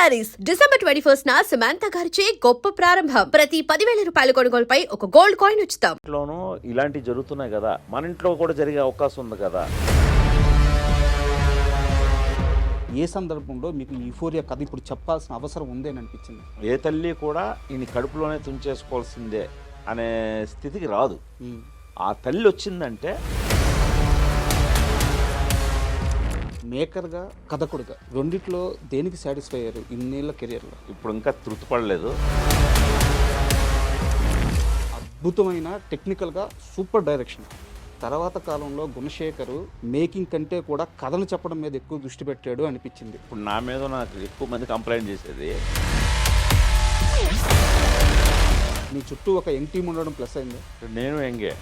Saris December 21 Samantha గారిచే గొప్ప ప్రారంభం. ప్రతి 10,000 రూపాయల కొనుగోలుపై ఒక గోల్డ్ కాయిన్ ఉచితం. ఇంట్లోనూ ఇలాంటివి జరుగుతున్నాయి కదా, మన ఇంట్లో కూడా జరిగే అవకాశం ఉంది కదా. ఏ సందర్భంలో మీకు యూఫోరియా కథ ఇప్పుడు చెప్పాల్సిన అవసరం ఉందని అనిపించింది? ఏ తల్లి కూడా ఈయన కడుపులోనే తుంచేసుకోవాల్సిందే అనే స్థితికి రాదు. ఆ తల్లి వచ్చిందంటే మేకర్గా కథకుడిగా రెండిట్లో దేనికి సాటిస్ఫై అయ్యారు ఇన్నేళ్ళ కెరియర్లో? ఇప్పుడు ఇంకా తృప్తి పడలేదు. అద్భుతమైన టెక్నికల్గా సూపర్ డైరెక్షన్. తర్వాత కాలంలో గుణశేఖర్ మేకింగ్ కంటే కూడా కథను చెప్పడం మీద ఎక్కువ దృష్టి పెట్టాడు అనిపించింది. ఇప్పుడు నా మీద నాకు ఎక్కువ మంది కంప్లైంట్ చేసేది. మీ చుట్టూ ఒక యంగ్ టీం ఉండడం ప్లస్ అయింది. నేను ఎంగే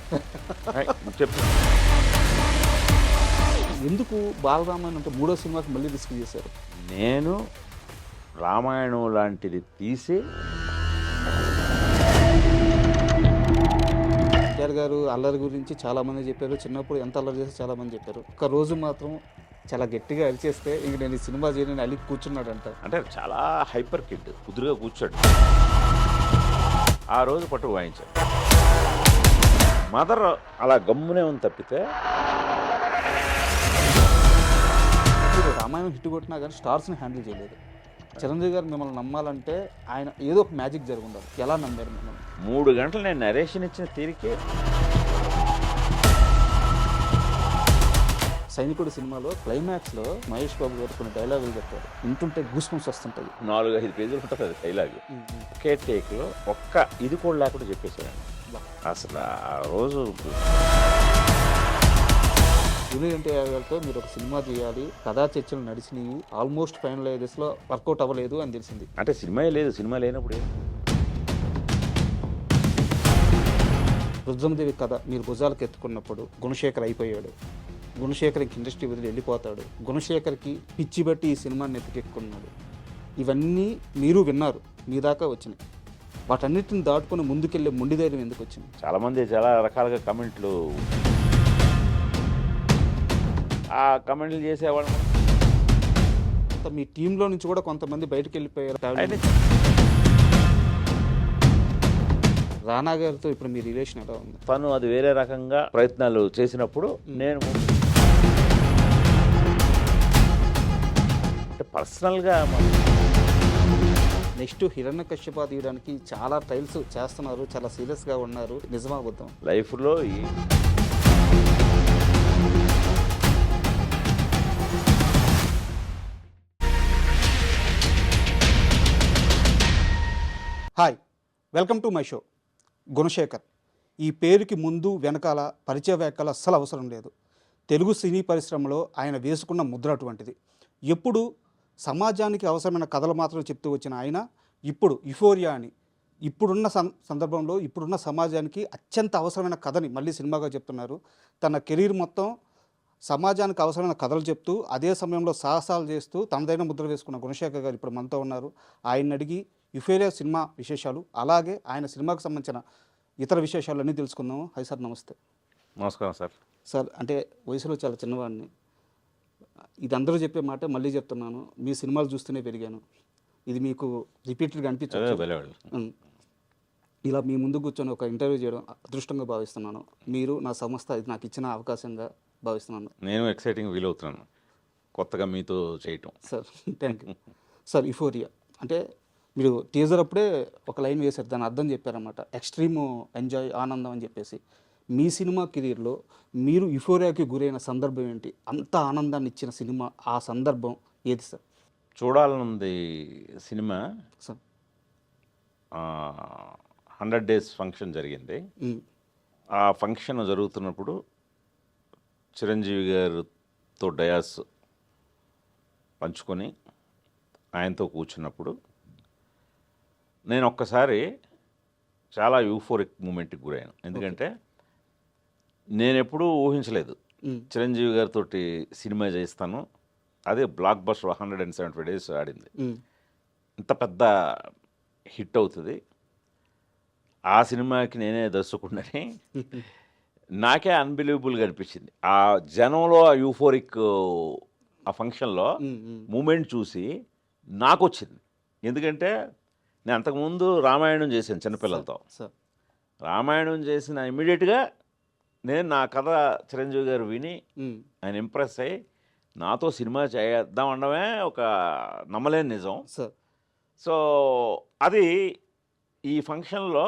చెప్పు. ఎందుకు బాలరామాయణం అంటే మూడో సినిమాకి మళ్ళీ రిస్క్ చేశారు? నేను రామాయణం లాంటిది తీసి ఎన్టీఆర్ గారు అల్లరి గురించి చాలామంది చెప్పారు, చిన్నప్పుడు ఎంత అల్లరి చేస్తే చాలామంది చెప్పారు. ఒక రోజు మాత్రం చాలా గట్టిగా అరిచేస్తే ఇంక నేను ఈ సినిమా చేయని అలిగి కూర్చున్నాడంట. అంటే చాలా హైపర్ కిడ్, కుదురుగా కూర్చోడు. ఆ రోజు పట్టు వాయించాడు. మదర్ అలా గమ్మునే ఉంది తప్పితే. రామాయణం హిట్ కొట్టినా కానీ స్టార్స్ని హ్యాండిల్ చేయలేదు. చిరంజీవి గారు మిమ్మల్ని నమ్మాలంటే ఆయన ఏదో ఒక మ్యాజిక్ జరిగి ఉండాలి. ఎలా నమ్మారు మిమ్మల్ని? 3 గంటలు నేను నరేషన్ ఇచ్చిన తీరికే. సైనికుడు సినిమాలో క్లైమాక్స్లో మహేష్ బాబు గారు కొన్ని డైలాగులు చెప్పారు, వింటుంటే గూస్ బంప్స్ వస్తుంటుంది. 4-5 పేజీలు ఉంటుంది అది డైలాగ్. ఒకే టేక్లో ఒక్క ఇది కూడా లేకుండా చెప్పేశాడు. అసలు ఆ రోజు జూనియర్ ఎన్టీఆర్ గారితో మీరు ఒక సినిమా చేయాలి, కథా చర్చలు నడిచినాయి, ఆల్మోస్ట్ ఫైనలైజెస్లో వర్కౌట్ అవ్వలేదు అని తెలిసింది. అంటే సినిమా లేదు, సినిమా లేనప్పుడు రుద్రమదేవి కథ మీరు భుజాలకు ఎత్తుకున్నప్పుడు గుణశేఖర్ అయిపోయాడు. గుణశేఖర్ ఇంక ఇండస్ట్రీ వదిలి వెళ్ళిపోతాడు. గుణశేఖర్కి పిచ్చి బట్టి ఈ సినిమాని ఎత్తుకెక్కున్నాడు. ఇవన్నీ మీరు విన్నారు, మీ దాకా వచ్చినాయి. వాటన్నిటిని దాటుకుని ముందుకెళ్ళే మొండి ధైర్యం ఎందుకు వచ్చింది? చాలామంది చాలా రకాలుగా కమెంట్లు ఆ కమెంట్లు చేసేవాళ్ళు. మీ టీంలో నుంచి కూడా కొంతమంది బయటకు వెళ్ళిపోయారు. రానా గారితో ఇప్పుడు మీ రిలేషన్ ఎలా ఉంది? తను అది వేరే రకంగా ప్రయత్నాలు చేసినప్పుడు నేను పర్సనల్గా నెక్స్ట్ హిరణ్యకశ్యప తీయడానికి చాలా ట్రయల్స్ చేస్తున్నారు, చాలా సీరియస్గా ఉన్నారు. నిజమా అబద్ధం? లైఫ్లో hi, welcome to my show. Gunasekhar ఈ పేరుకి ముందు వెనకాల పరిచయ వ్యాఖ్యలు అస్సలు అవసరం లేదు. తెలుగు సినీ పరిశ్రమలో ఆయన వేసుకున్న ముద్ర అటువంటిది. ఎప్పుడు సమాజానికి అవసరమైన కథలు మాత్రం చెప్తూ వచ్చిన ఆయన ఇప్పుడు యుఫోరియా అని ఇప్పుడున్న సందర్భంలో ఇప్పుడున్న సమాజానికి అత్యంత అవసరమైన కథని మళ్ళీ సినిమాగా చెప్తున్నారు. తన కెరీర్ మొత్తం సమాజానికి అవసరమైన కథలు చెప్తూ అదే సమయంలో సాహసాలు చేస్తూ తనదైన ముద్ర వేసుకున్న గుణశేఖర్ గారు ఇప్పుడు మనతో ఉన్నారు. ఆయన అడిగి యుఫోరియా సినిమా విశేషాలు, అలాగే ఆయన సినిమాకు సంబంధించిన ఇతర విశేషాలన్నీ తెలుసుకుందాము. హై సార్, నమస్తే. నమస్కారం సార్. సార్, అంటే వయసులో చాలా చిన్నవాడిని. ఇది అందరూ చెప్పే మాట మళ్ళీ చెప్తున్నాను, మీ సినిమాలు చూస్తూనే పెరిగాను. ఇది మీకు రిపీటెడ్గా అనిపించదు. ఇలా మీ ముందు కూర్చొని ఒక ఇంటర్వ్యూ చేయడం అదృష్టంగా భావిస్తున్నాను. మీరు నా సంస్థ ఇది నాకు ఇచ్చిన అవకాశంగా భావిస్తున్నాను. నేను ఎక్సైటింగ్ ఫీల్ అవుతున్నాను కొత్తగా మీతో చేయటం. Sir thank you. Sir, euphoria అంటే మీరు టీజర్ అప్పుడే ఒక లైన్ వేశారు, దాని అర్థం చెప్పారన్నమాట, ఎక్స్ట్రీమ్ ఎంజాయ్, ఆనందం అని చెప్పేసి. మీ సినిమా కెరీర్లో మీరు యుఫోరియాకి గురైన సందర్భం ఏంటి? అంత ఆనందాన్ని ఇచ్చిన సినిమా, ఆ సందర్భం ఏది సార్? చూడాలనుంది సినిమా సార్. 100 days ఫంక్షన్ జరిగింది. ఆ ఫంక్షన్ జరుగుతున్నప్పుడు చిరంజీవి గారితో డయాస్ పంచుకొని ఆయనతో కూర్చున్నప్పుడు నేను ఒక్కసారి చాలా యూఫోరిక్ మూమెంట్కి గురయ్యాను. ఎందుకంటే నేను ఎప్పుడూ ఊహించలేదు చిరంజీవి గారితో సినిమా చేస్తాను, అదే బ్లాక్ బస్టర్ 175 days ఆడింది, ఇంత పెద్ద హిట్ అవుతుంది, ఆ సినిమాకి నేనే దర్శకుడిని నాకే అన్బిలీవబుల్గా అనిపించింది. ఆ జనంలో ఆ యూఫోరిక్ ఆ ఫంక్షన్లో మూమెంట్ చూసి నాకు వచ్చింది. ఎందుకంటే నేను అంతకుముందు రామాయణం చేశాను చిన్నపిల్లలతో. సార్ రామాయణం చేసిన ఇమ్మీడియట్గా నేను నా కథ చిరంజీవి గారు విని ఆయన ఇంప్రెస్ అయ్యి నాతో సినిమా చేద్దాం అనడమే ఒక నమ్మలేని నిజం. సార్ సో అది ఈ ఫంక్షన్లో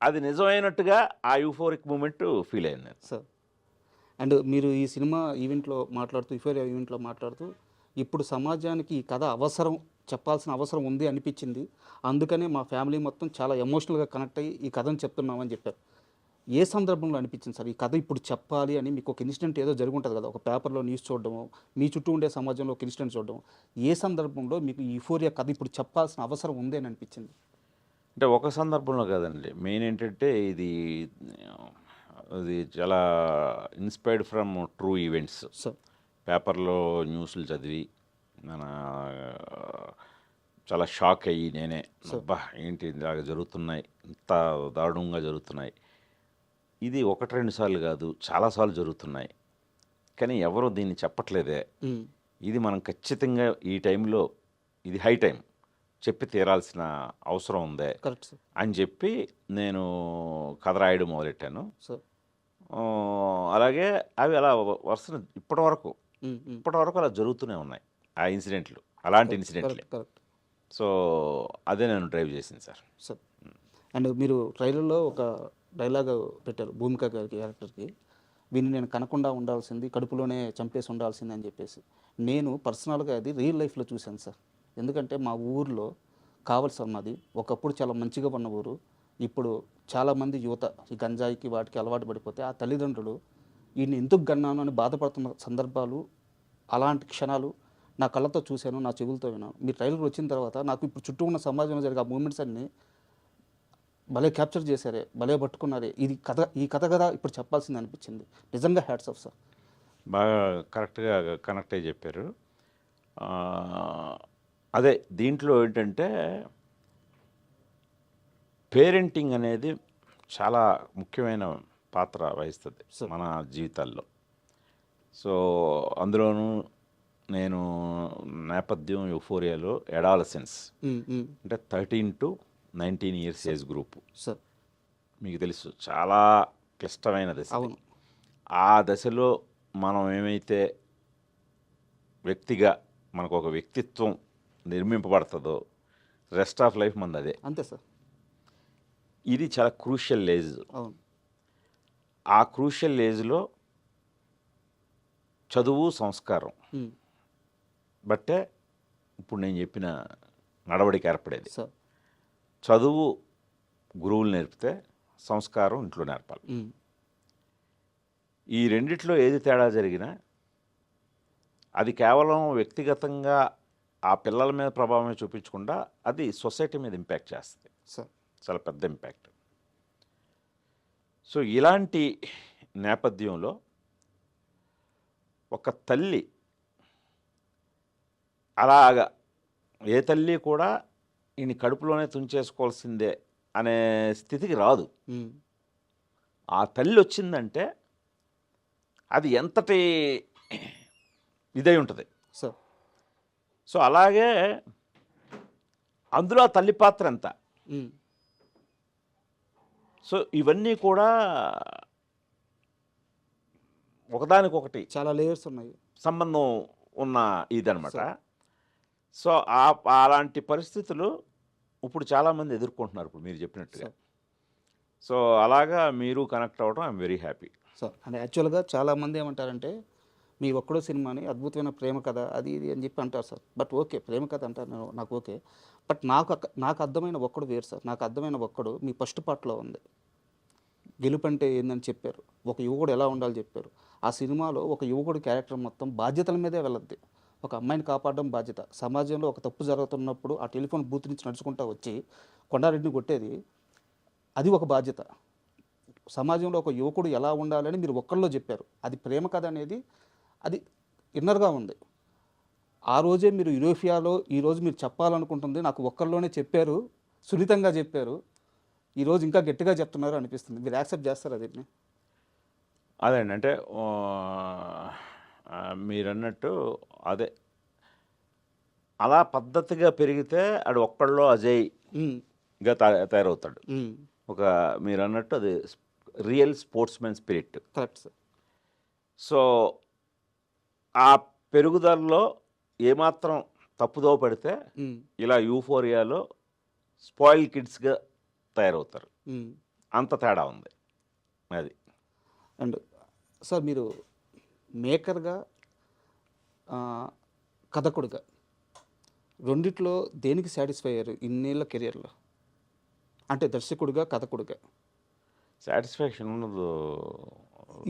అది నిజమైనట్టుగా ఆ యూఫోరిక్ మూమెంట్ ఫీల్ అయ్యాను నేను. సార్ అండ్ మీరు ఈ సినిమా ఈవెంట్లో మాట్లాడుతూ యూఫోరియా ఈవెంట్లో మాట్లాడుతూ ఇప్పుడు సమాజానికి ఈ కథ అవసరం చెప్పాల్సిన అవసరం ఉంది అనిపించింది, అందుకనే మా ఫ్యామిలీ మొత్తం చాలా ఎమోషనల్గా కనెక్ట్ అయ్యి ఈ కథను చెప్తున్నామని చెప్పారు. ఏ సందర్భంలో అనిపించింది సార్ ఈ కథ ఇప్పుడు చెప్పాలి అని? మీకు ఒక ఇన్సిడెంట్ ఏదో జరుగుంటుంది కదా, ఒక పేపర్లో న్యూస్ చూడడము, మీ చుట్టూ ఉండే సమాజంలో ఒక ఇన్సిడెంట్ చూడడం, ఏ సందర్భంలో మీకు ఈ యూఫోరియా కథ ఇప్పుడు చెప్పాల్సిన అవసరం ఉంది అని అనిపించింది? అంటే ఒక సందర్భంలో కాదండి, మెయిన్ ఏంటంటే ఇది చాలా inspired from true events. Sir పేపర్లో న్యూస్లు చదివి మన చాలా షాక్ అయ్యి నేనే అబ్బా ఏంటి ఇలాగ జరుగుతున్నాయి, ఇంత దారుణంగా జరుగుతున్నాయి, ఇది 1-2 సార్లు కాదు చాలాసార్లు జరుగుతున్నాయి, కానీ ఎవరు దీన్ని చెప్పట్లేదే, ఇది మనం ఖచ్చితంగా ఈ టైంలో ఇది హై టైం చెప్పి తీరాల్సిన అవసరం ఉందే కరెక్ట్ సార్ అని చెప్పి నేను కథ రాయడం మొదలెట్టాను. సార్ అలాగే అవి అలా వరుసన ఇప్పటి వరకు అలా జరుగుతూనే ఉన్నాయి ఆ ఇన్సిడెంట్లు, అలాంటి ఇన్సిడెంట్లే. కరెక్ట్. సో అదే నేను డ్రైవ్ చేసింది సార్. సార్ అండ్ మీరు ట్రైలర్లో ఒక డైలాగ్ పెట్టారు భూమిక గారి క్యారెక్టర్కి, వీని నేను కనకుండా ఉండాల్సింది, కడుపులోనే చంపేసి ఉండాల్సింది అని చెప్పేసి. నేను పర్సనల్గా అది రియల్ లైఫ్లో చూశాను సార్. ఎందుకంటే మా ఊర్లో కావాలి సార్, మాది ఒకప్పుడు చాలా మంచిగా ఉన్న ఊరు, ఇప్పుడు చాలామంది యువత ఈ గంజాయికి వాటికి అలవాటు పడిపోతే ఆ తల్లిదండ్రులు ఈయన ఎందుకు గన్నాను అని బాధపడుతున్న సందర్భాలు, అలాంటి క్షణాలు నా కళ్ళతో చూశాను, నా చెవులతో విన్నాను. మీ ట్రైలర్ వచ్చిన తర్వాత నాకు ఇప్పుడు చుట్టూ ఉన్న సమాజంలో జరిగే ఆ మూమెంట్స్ అన్నీ భలే క్యాప్చర్ చేశారే, భలే పట్టుకున్నారే, ఈ కథ కదా ఇప్పుడు చెప్పాల్సింది అనిపించింది. నిజంగా హ్యాట్స్ ఆఫ్ సార్. బాగా కరెక్ట్గా కనెక్ట్ అయ్యి చెప్పారు. అదే దీంట్లో ఏంటంటే పేరెంటింగ్ అనేది చాలా ముఖ్యమైన పాత్ర వహిస్తుంది మన జీవితాల్లో. సో అందులోనూ నేను నేపథ్యం యూఫోరియాలో అడాలసెన్స్ అంటే 13 to 19 years age group. Sir మీకు తెలుసు చాలా క్లిష్టమైన దశ. అవును. ఆ దశలో మనం ఏమైతే వ్యక్తిగా మనకు ఒక వ్యక్తిత్వం నిర్మింపబడుతుందో రెస్ట్ ఆఫ్ లైఫ్ మనది అదే. అంతే సార్. ఇది చాలా క్రూషియల్ ఏజ్. అవును. ఆ క్రూషియల్ ఏజ్లో చదువు సంస్కారం బట్టే ఇప్పుడు నేను చెప్పిన నడవడిక ఏర్పడేది. సార్ చదువు గురువులు నేర్పితే సంస్కారం ఇంట్లో నేర్పాలి. ఈ రెండిట్లో ఏది తేడా జరిగినా అది కేవలం వ్యక్తిగతంగా ఆ పిల్లల మీద ప్రభావమే చూపించకుండా అది సొసైటీ మీద ఇంపాక్ట్ చేస్తుంది. సార్ చాలా పెద్ద ఇంపాక్ట్. సో ఇలాంటి నేపథ్యంలో ఒక తల్లి అలాగా ఏ తల్లి కూడా ఈయన కడుపులోనే తుంచేసుకోవాల్సిందే అనే స్థితికి రాదు. ఆ తల్లి వచ్చిందంటే అది ఎంతటి ఇదై ఉంటుంది. సార్ సో అలాగే అందులో ఆ తల్లి పాత్ర ఎంత. సో ఇవన్నీ కూడా ఒకదానికొకటి చాలా లేయర్స్ ఉన్నాయి, సంబంధం ఉన్న ఇదనమాట. సో అలాంటి పరిస్థితులు ఇప్పుడు చాలామంది ఎదుర్కొంటున్నారు ఇప్పుడు మీరు చెప్పినట్టుగా. సో అలాగా మీరు కనెక్ట్ అవ్వడం ఐఎమ్ వెరీ హ్యాపీ. సార్ అంటే యాక్చువల్గా చాలామంది ఏమంటారంటే మీ ఒక్కడో సినిమాని అద్భుతమైన ప్రేమ కథ అది ఇది అని చెప్పి అంటారు సార్. బట్ ఓకే ప్రేమ కథ అంటారు, నాకు ఓకే. బట్ నాకు అర్థమైన ఒక్కడు వేరు సార్. నాకు అర్థమైన ఒక్కడు మీ ఫస్ట్ పార్ట్లో ఉంది. గెలుపంటే ఏందని చెప్పారు, ఒక యువకుడు ఎలా ఉండాలి చెప్పారు. ఆ సినిమాలో ఒక యువకుడు క్యారెక్టర్ మొత్తం బాధ్యతల మీదే వెళ్ళద్ది. ఒక అమ్మాయిని కాపాడడం బాధ్యత, సమాజంలో ఒక తప్పు జరుగుతున్నప్పుడు ఆ టెలిఫోన్ బూత్ నుంచి నడుచుకుంటూ వచ్చి కొండారెడ్డిని కొట్టేది అది ఒక బాధ్యత. సమాజంలో ఒక యువకుడు ఎలా ఉండాలని మీరు ఒక్కళ్ళలో చెప్పారు. అది ప్రేమ కథ అనేది అది ఇన్నర్గా ఉంది. ఆ రోజే మీరు యూరోపియాలో ఈరోజు మీరు చెప్పాలనుకుంటుంది నాకు ఒక్కళ్ళలోనే చెప్పారు, సున్నితంగా చెప్పారు, ఈరోజు ఇంకా గట్టిగా చెప్తున్నారు అనిపిస్తుంది. మీరు యాక్సెప్ట్ చేస్తారు అదేంటి? అదేండి అంటే మీరు అన్నట్టు అదే అలా పద్ధతిగా పెరిగితే ఆడు ఒక్కళ్ళలో అజయ్గా తయారవుతాడు. ఒక మీరు అన్నట్టు అది real sportsmen spirit. Correct sir. So ఆ పెరుగుదలలో ఏమాత్రం తప్పుదోవ పడితే ఇలా యూఫోరియాలో స్పాయిల్ కిడ్స్గా తయారవుతారు. అంత తేడా ఉంది అది. అండ్ సార్ మీరు మేకర్గా కథకుడిగా రెండిట్లో దేనికి సాటిస్ఫై అయ్యారు ఇన్నేళ్ళ కెరియర్లో? అంటే దర్శకుడిగా కథకుడిగా సాటిస్ఫాక్షన్ ఉండదు.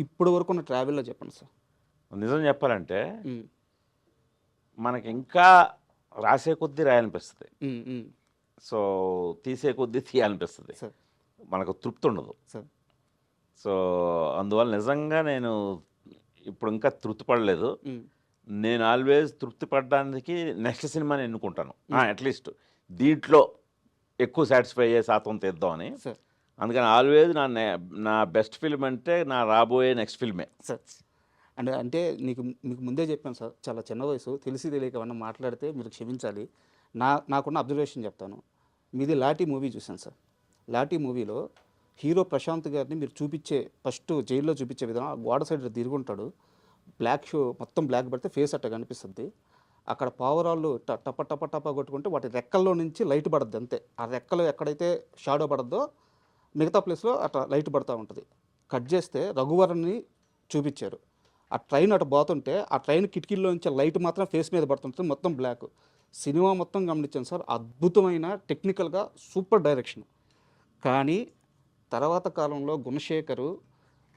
ఇప్పటి వరకు ఉన్న ట్రావెల్లో చెప్పండి సార్. నిజం చెప్పాలంటే మనకి ఇంకా రాసే కొద్దీ రాయాలనిపిస్తుంది, సో తీసే కొద్దీ తీయాలనిపిస్తుంది, సార్ మనకు తృప్తి ఉండదు. సార్ సో అందువల్ల నిజంగా నేను ఇప్పుడు ఇంకా తృప్తి పడలేదు. నేను ఆల్వేస్ తృప్తి పడడానికి నెక్స్ట్ సినిమాని ఎన్నుకుంటాను. అట్లీస్ట్ దీంట్లో ఎక్కువ సాటిస్ఫై అయ్యే శాతం తీద్దామని. సార్ అందుకని ఆల్వేజ్ నా బెస్ట్ ఫిల్మ్ అంటే నా రాబోయే నెక్స్ట్ ఫిల్మే. సార్ అంటే మీకు ముందే చెప్పాను సార్, చాలా చిన్న వయసు, తెలిసి తెలియక ఏమన్నా మాట్లాడితే మీరు క్షమించాలి. నాకున్న అబ్జర్వేషన్ చెప్తాను. మీది లాఠీ మూవీ చూశాను సార్. లాఠీ మూవీలో హీరో ప్రశాంత్ గారిని మీరు ఫస్ట్ జైల్లో చూపించే విధానం, ఆ గోడ సైడ్ తిరుగుంటాడు, బ్లాక్ షూ మొత్తం బ్లాక్ పడితే ఫేస్ అట్ట కనిపిస్తుంది. అక్కడ పావురాళ్ళు టప టప టప కొట్టుకుంటే వాటి రెక్కల్లో నుంచి లైట్ పడుద్ది అంతే. ఆ రెక్కలు ఎక్కడైతే షాడో పడద్దో మిగతా ప్లేస్లో అట్లా లైట్ పడుతూ ఉంటుంది. కట్ చేస్తే రఘువరన్ని చూపించారు. ఆ ట్రైన్ అటు పోతుంటే ఆ ట్రైన్ కిటికీల్లో నుంచి లైట్ మాత్రం ఫేస్ మీద పడుతుంటుంది, మొత్తం బ్లాక్. సినిమా మొత్తం గమనించాను సార్, అద్భుతమైన టెక్నికల్గా సూపర్ డైరెక్షన్. కానీ తర్వాత కాలంలో గుణశేఖరు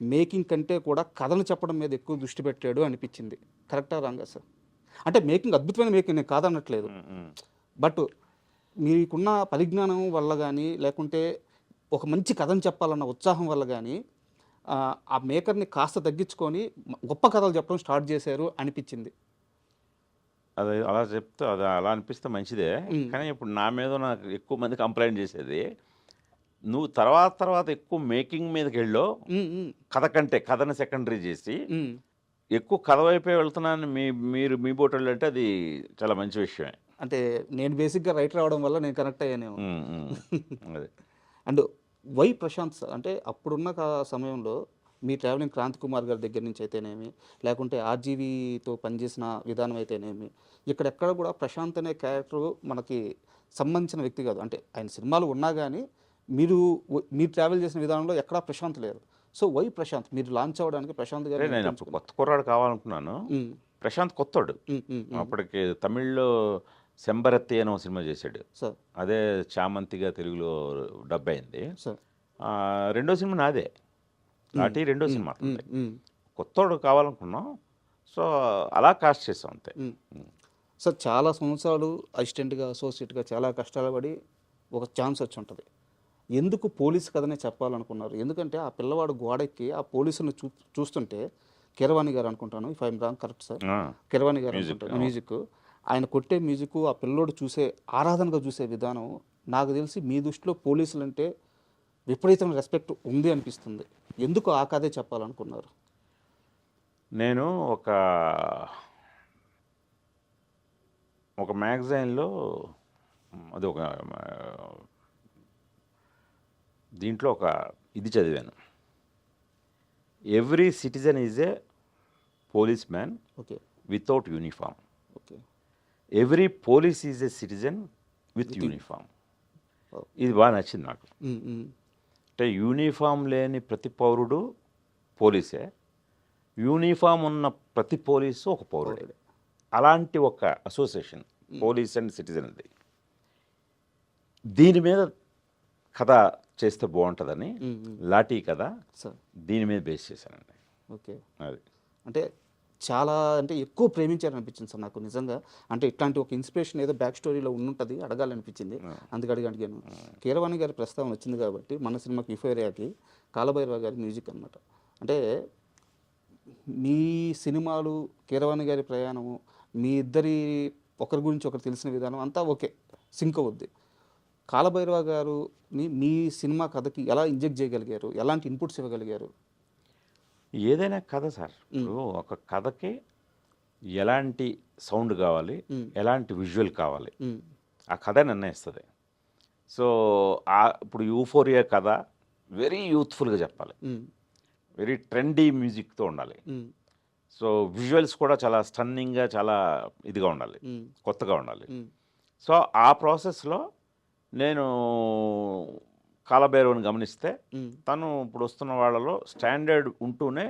మేకింగ్ కంటే కూడా కథను చెప్పడం మీద ఎక్కువ దృష్టి పెట్టాడు అనిపించింది. కరెక్టా రాంగా సార్? అంటే మేకింగ్ అద్భుతమైన మేకింగ్, నేను కాదనట్లేదు, బట్ మీకున్న పరిజ్ఞానం వల్ల కానీ లేకుంటే ఒక మంచి కథను చెప్పాలన్న ఉత్సాహం వల్ల కానీ ఆ మేకర్ని కాస్త తగ్గించుకొని గొప్ప కథలు చెప్పడం స్టార్ట్ చేశారు అనిపించింది. అది అలా చెప్తే అది అలా అనిపిస్తే మంచిదే. కానీ ఇప్పుడు నా మీద నాకు ఎక్కువ మంది కంప్లైంట్ చేసేది, నువ్వు తర్వాత ఎక్కువ మేకింగ్ మీదకి వెళ్ళో కథ కంటే కథని సెకండరీ చేసి ఎక్కువ కథ వైపే వెళ్తున్నాను మీరు మీ బోటోళ్ళు అంటే అది చాలా మంచి విషయమే. అంటే నేను బేసిక్గా రైటర్ అవడం వల్ల నేను కనెక్ట్ అయ్యాను. అదే. అండ్ వై ప్రశాంత్ సార్ అంటే అప్పుడున్న సమయంలో మీ ట్రావెలింగ్ క్రాంతి కుమార్ గారి దగ్గర నుంచి అయితేనేమి, లేకుంటే ఆర్జీవీతో పనిచేసిన విధానం అయితేనేమి, ఇక్కడెక్కడ కూడా ప్రశాంత్ అనే క్యారెక్టర్ మనకి సంబంధించిన వ్యక్తి కాదు. అంటే ఆయన సినిమాలు ఉన్నా కానీ మీరు ట్రావెల్ చేసిన విధానంలో ఎక్కడా ప్రశాంత్ లేరు. సో వై ప్రశాంత్ మీరు లాంచ్ అవ్వడానికి ప్రశాంత్ గారు? నేను అప్పుడు కొత్త కుర్రాడు కావాలనుకున్నాను. ప్రశాంత్ కొత్తోడు. అప్పటికి తమిళ్లో శంబరత్తి అని ఒక సినిమా చేశాడు, అదే చామంతిగా తెలుగులో డబ్ అయింది. రెండో సినిమా నాదే, నాటి రెండో సినిమా. కొత్తోడు కావాలనుకున్నాం, సో అలా కాస్ట్ చేసాం అంతే. సార్ చాలా సంవత్సరాలు అసిస్టెంట్గా అసోసియేట్గా చాలా కష్టాలు పడి ఒక ఛాన్స్ వచ్చి ఉంటుంది. ఎందుకు పోలీస్ కథనే చెప్పాలనుకున్నారు? ఎందుకంటే ఆ పిల్లవాడు గోడెక్కి ఆ పోలీసులను చూస్తుంటే, కిరవాణి గారు అనుకుంటాను, if I'm wrong, correct sir, Keeravani గారు అనుకుంటాను, మ్యూజిక్, ఆయన కొట్టే మ్యూజిక్, ఆ పిల్లోడు చూసే ఆరాధనగా చూసే విధానం, నాకు తెలిసి మీ దృష్టిలో పోలీసులు అంటే విపరీతమైన రెస్పెక్ట్ ఉంది అనిపిస్తుంది. ఎందుకు ఆ కథే చెప్పాలనుకున్నారు? నేను ఒక మ్యాగజైన్లో అది దీంట్లో ఒక ఇది చదివాను, every citizen is a police man without uniform, every police is a citizen with uniform. ఇది బాగా నచ్చింది నాకు. అంటే యూనిఫామ్ లేని ప్రతి పౌరుడు పోలీసే, యూనిఫామ్ ఉన్న ప్రతి పోలీసు ఒక పౌరుడే. అలాంటి ఒక అసోసియేషన్ పోలీస్ అండ్ సిటిజన్ అది. దీని మీద కథ చేస్తే బాగుంటుందని లాఠీ కథ దీని మీద బేస్ చేశానండి. ఓకే, అది అంటే చాలా అంటే ఎక్కువ ప్రేమించారనిపించింది సార్ నాకు నిజంగా. అంటే ఇట్లాంటి ఒక ఇన్స్పిరేషన్ ఏదో బ్యాక్ స్టోరీలో ఉండుంటుంది, అడగాలనిపించింది, అందుకు అడిగాను. కీరవాణి గారి ప్రస్తావన వచ్చింది కాబట్టి మన సినిమాకి యూఫోరియాకి కాలభైరవ గారి మ్యూజిక్ అనమాట. అంటే మీ సినిమాలు, కీరవాణి గారి ప్రయాణము, మీ ఇద్దరి ఒకరి గురించి ఒకరు తెలిసిన విధానం అంతా ఓకే, సింక్ అవుద్ది. కాలభైరవ గారుని మీ సినిమా కథకి ఎలా ఇంజెక్ట్ చేయగలిగారు? ఎలాంటి ఇన్పుట్స్ ఇవ్వగలిగారు? ఏదైనా కథ సార్, ఇప్పుడు ఒక కథకి ఎలాంటి సౌండ్ కావాలి, మ్మ్. ఎలాంటి విజువల్ కావాలి, మ్మ్. ఆ కథ నిర్ణయిస్తుంది. సో ఇప్పుడు యూఫోరియా కథ వెరీ యూత్ఫుల్గా చెప్పాలి, మ్మ్. వెరీ ట్రెండీ మ్యూజిక్తో ఉండాలి. మ్మ్. సో విజువల్స్ కూడా చాలా స్టన్నింగ్గా, చాలా ఇదిగా ఉండాలి, మ్మ్. కొత్తగా ఉండాలి. మ్మ్. సో ఆ ప్రాసెస్లో నేను కాలభైరవుని గమనిస్తే మ్మ్. తను ఇప్పుడు వస్తున్న వాళ్ళలో స్టాండర్డ్ ఉంటూనే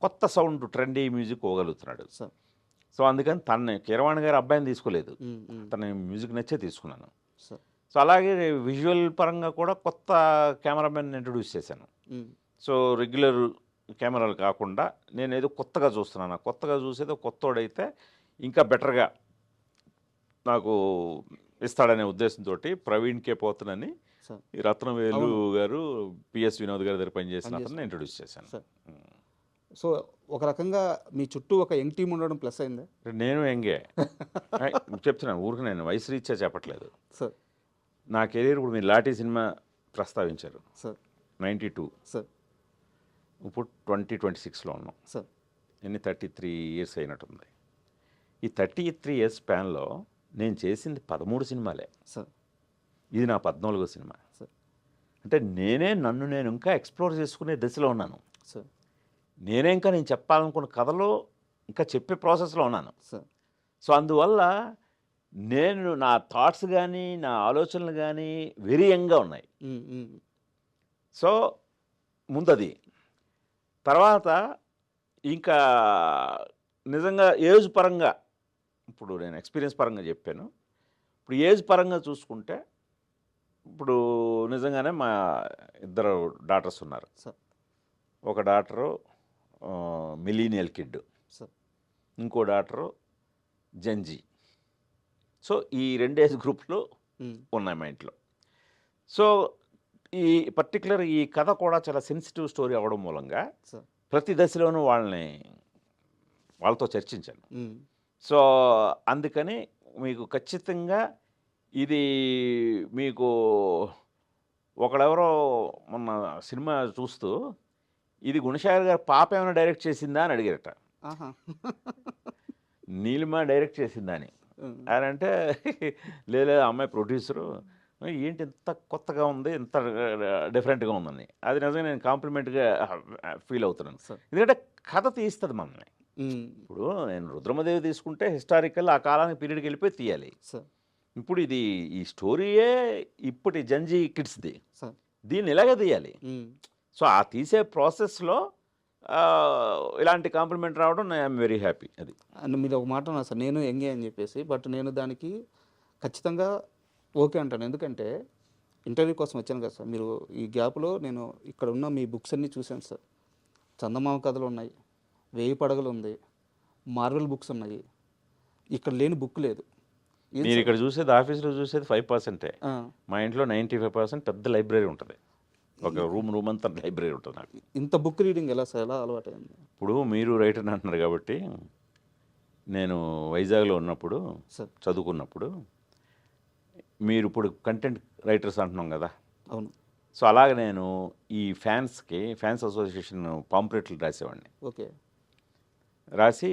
కొత్త సౌండ్ ట్రెండీ మ్యూజిక్ పోగలుగుతున్నాడు. సార్. సో అందుకని తన కీరవాణి గారి అబ్బాయిని తీసుకోలేదు, మ్మ్. మ్మ్. తన మ్యూజిక్ నచ్చే తీసుకున్నాను. సార్. సో అలాగే విజువల్ పరంగా కూడా కొత్త కెమెరామెన్ ఇంట్రడ్యూస్ చేశాను. మ్మ్. సో రెగ్యులర్ కెమెరాలు కాకుండా నేను ఏదో కొత్తగా చూస్తున్నాను. కొత్తగా చూసేదో కొత్తోడైతే ఇంకా బెటర్గా నాకు ఇస్తాడనే ఉద్దేశంతో ప్రవీణ్ కే పోతనని సార్. ఈ రత్నవేలు అవును. గారు పిఎస్ వినోద్ గారి దగ్గర పనిచేసిన అతను పనిచేసిన. ఇంట్రడ్యూస్ చేశాను. సార్. సో ఒక రకంగా మీ చుట్టూ ఒక యంగ్ టీం ఉండడం ప్లస్ అయిందా? నేను ఎంగే చెప్తున్నాను, ఊరికి నేను వయసు రీత్యా చెప్పట్లేదు. సార్. నా కెరీర్ ఇప్పుడు మీరు లాఠీ సినిమా ప్రస్తావించారు, సార్. 92. సార్. ఇప్పుడు 2026లో ఉన్నాం. సార్. ఎన్ని 33 ఇయర్స్ అయినట్టుంది. ఈ 33 ఇయర్స్ స్పాన్లో నేను చేసింది 13 సినిమాలే. సార్. ఇది నా 14వ సినిమా. సార్. అంటే నన్ను నేను ఇంకా ఎక్స్ప్లోర్ చేసుకునే దశలో ఉన్నాను. సార్. నేను చెప్పాలనుకున్న కథలో ఇంకా చెప్పే ప్రాసెస్లో ఉన్నాను. సార్. సో అందువల్ల నా థాట్స్ కానీ నా ఆలోచనలు కానీ వెరీ యంగ్గా ఉన్నాయి. మ్మ్. మ్మ్. సో ముందది, తర్వాత ఇంకా నిజంగా ఏజ్ పరంగా, ఇప్పుడు నేను ఎక్స్పీరియన్స్ పరంగా చెప్పాను. ఇప్పుడు ఏజ్ పరంగా చూసుకుంటే ఇప్పుడు నిజంగానే మా ఇద్దరు డాటర్స్ ఉన్నారు. సార్. ఒక డాటరు మిలీనియల్ కిడ్, సార్. ఇంకో డాటరు జంజీ. సో ఈ 2 ఏజ్ గ్రూప్లు మ్మ్. ఉన్నాయి మా ఇంట్లో. సో ఈ పర్టికులర్ ఈ కథ కూడా చాలా సెన్సిటివ్ స్టోరీ అవ్వడం మూలంగా సార్. ప్రతి దశలోనూ వాళ్ళతో చర్చించాను. మ్మ్. సో అందుకని మీకు ఖచ్చితంగా ఇది మీకు ఒకడెవరో మొన్న సినిమా చూస్తూ ఇది గుణశేఖర్ గారు పాప ఏమైనా డైరెక్ట్ చేసిందా అని అడిగారట. ఆహా. నీలిమ డైరెక్ట్ చేసిందా అని. మ్మ్. ఆయన అంటే లేదు అమ్మాయి ప్రొడ్యూసరు, ఏంటి ఇంత కొత్తగా ఉంది, ఇంత డిఫరెంట్గా ఉందని. అది నిజంగా నేను కాంప్లిమెంట్గా ఫీల్ అవుతున్నాను. సార్. ఎందుకంటే కథ తీస్తుంది మనల్ని. మ్మ్. ఇప్పుడు నేను రుద్రమదేవి తీసుకుంటే హిస్టారికల్, ఆ కాలానికి పీరియడ్కి వెళ్ళిపోయి తీయాలి. సార్. ఇప్పుడు ఈ స్టోరీయే ఇప్పటి జంజీ కిడ్స్ది, సార్. దీన్ని ఇలాగే తీయాలి. మ్మ్. సో ఆ తీసే ప్రాసెస్లో ఇలాంటి కాంప్లిమెంట్ రావడం ఐఎమ్ వెరీ హ్యాపీ. అది అండ్ మీరు ఒక మాట ఉన్నారు సార్, నేను ఎంగే అని చెప్పేసి, బట్ నేను దానికి ఖచ్చితంగా ఓకే అంటాను. ఎందుకంటే ఇంటర్వ్యూ కోసం వచ్చాను కదా సార్, మీరు ఈ గ్యాప్లో నేను ఇక్కడ ఉన్న మీ బుక్స్ అన్నీ చూశాను సార్. చందమామ కథలు ఉన్నాయి, 1000 పడగలు ఉంది, మార్వెల్ బుక్స్ ఉన్నాయి, ఇక్కడ లేని బుక్ లేదు. ఏం మీరు సార్? ఇక్కడ చూసేది ఆఫీస్లో చూసేది 5%. ఆ, మా ఇంట్లో 95% పెద్ద లైబ్రరీ ఉంటుంది. ఒక రూమ్ అంతా లైబ్రరీ ఉంటుంది నాకు. ఇంత బుక్ రీడింగ్ ఎలా సార్, ఎలా అలవాటు అయింది? ఇప్పుడు మీరు రైటర్ అంటున్నారు కాబట్టి, నేను వైజాగ్లో ఉన్నప్పుడు సార్. చదువుకున్నప్పుడు, మీరు ఇప్పుడు కంటెంట్ రైటర్స్ అంటున్నాం కదా, అవును. సో అలాగే నేను ఈ ఫ్యాన్స్ అసోసియేషన్ పాంప్లెట్లు రాసేవాడిని. ఓకే. రాసి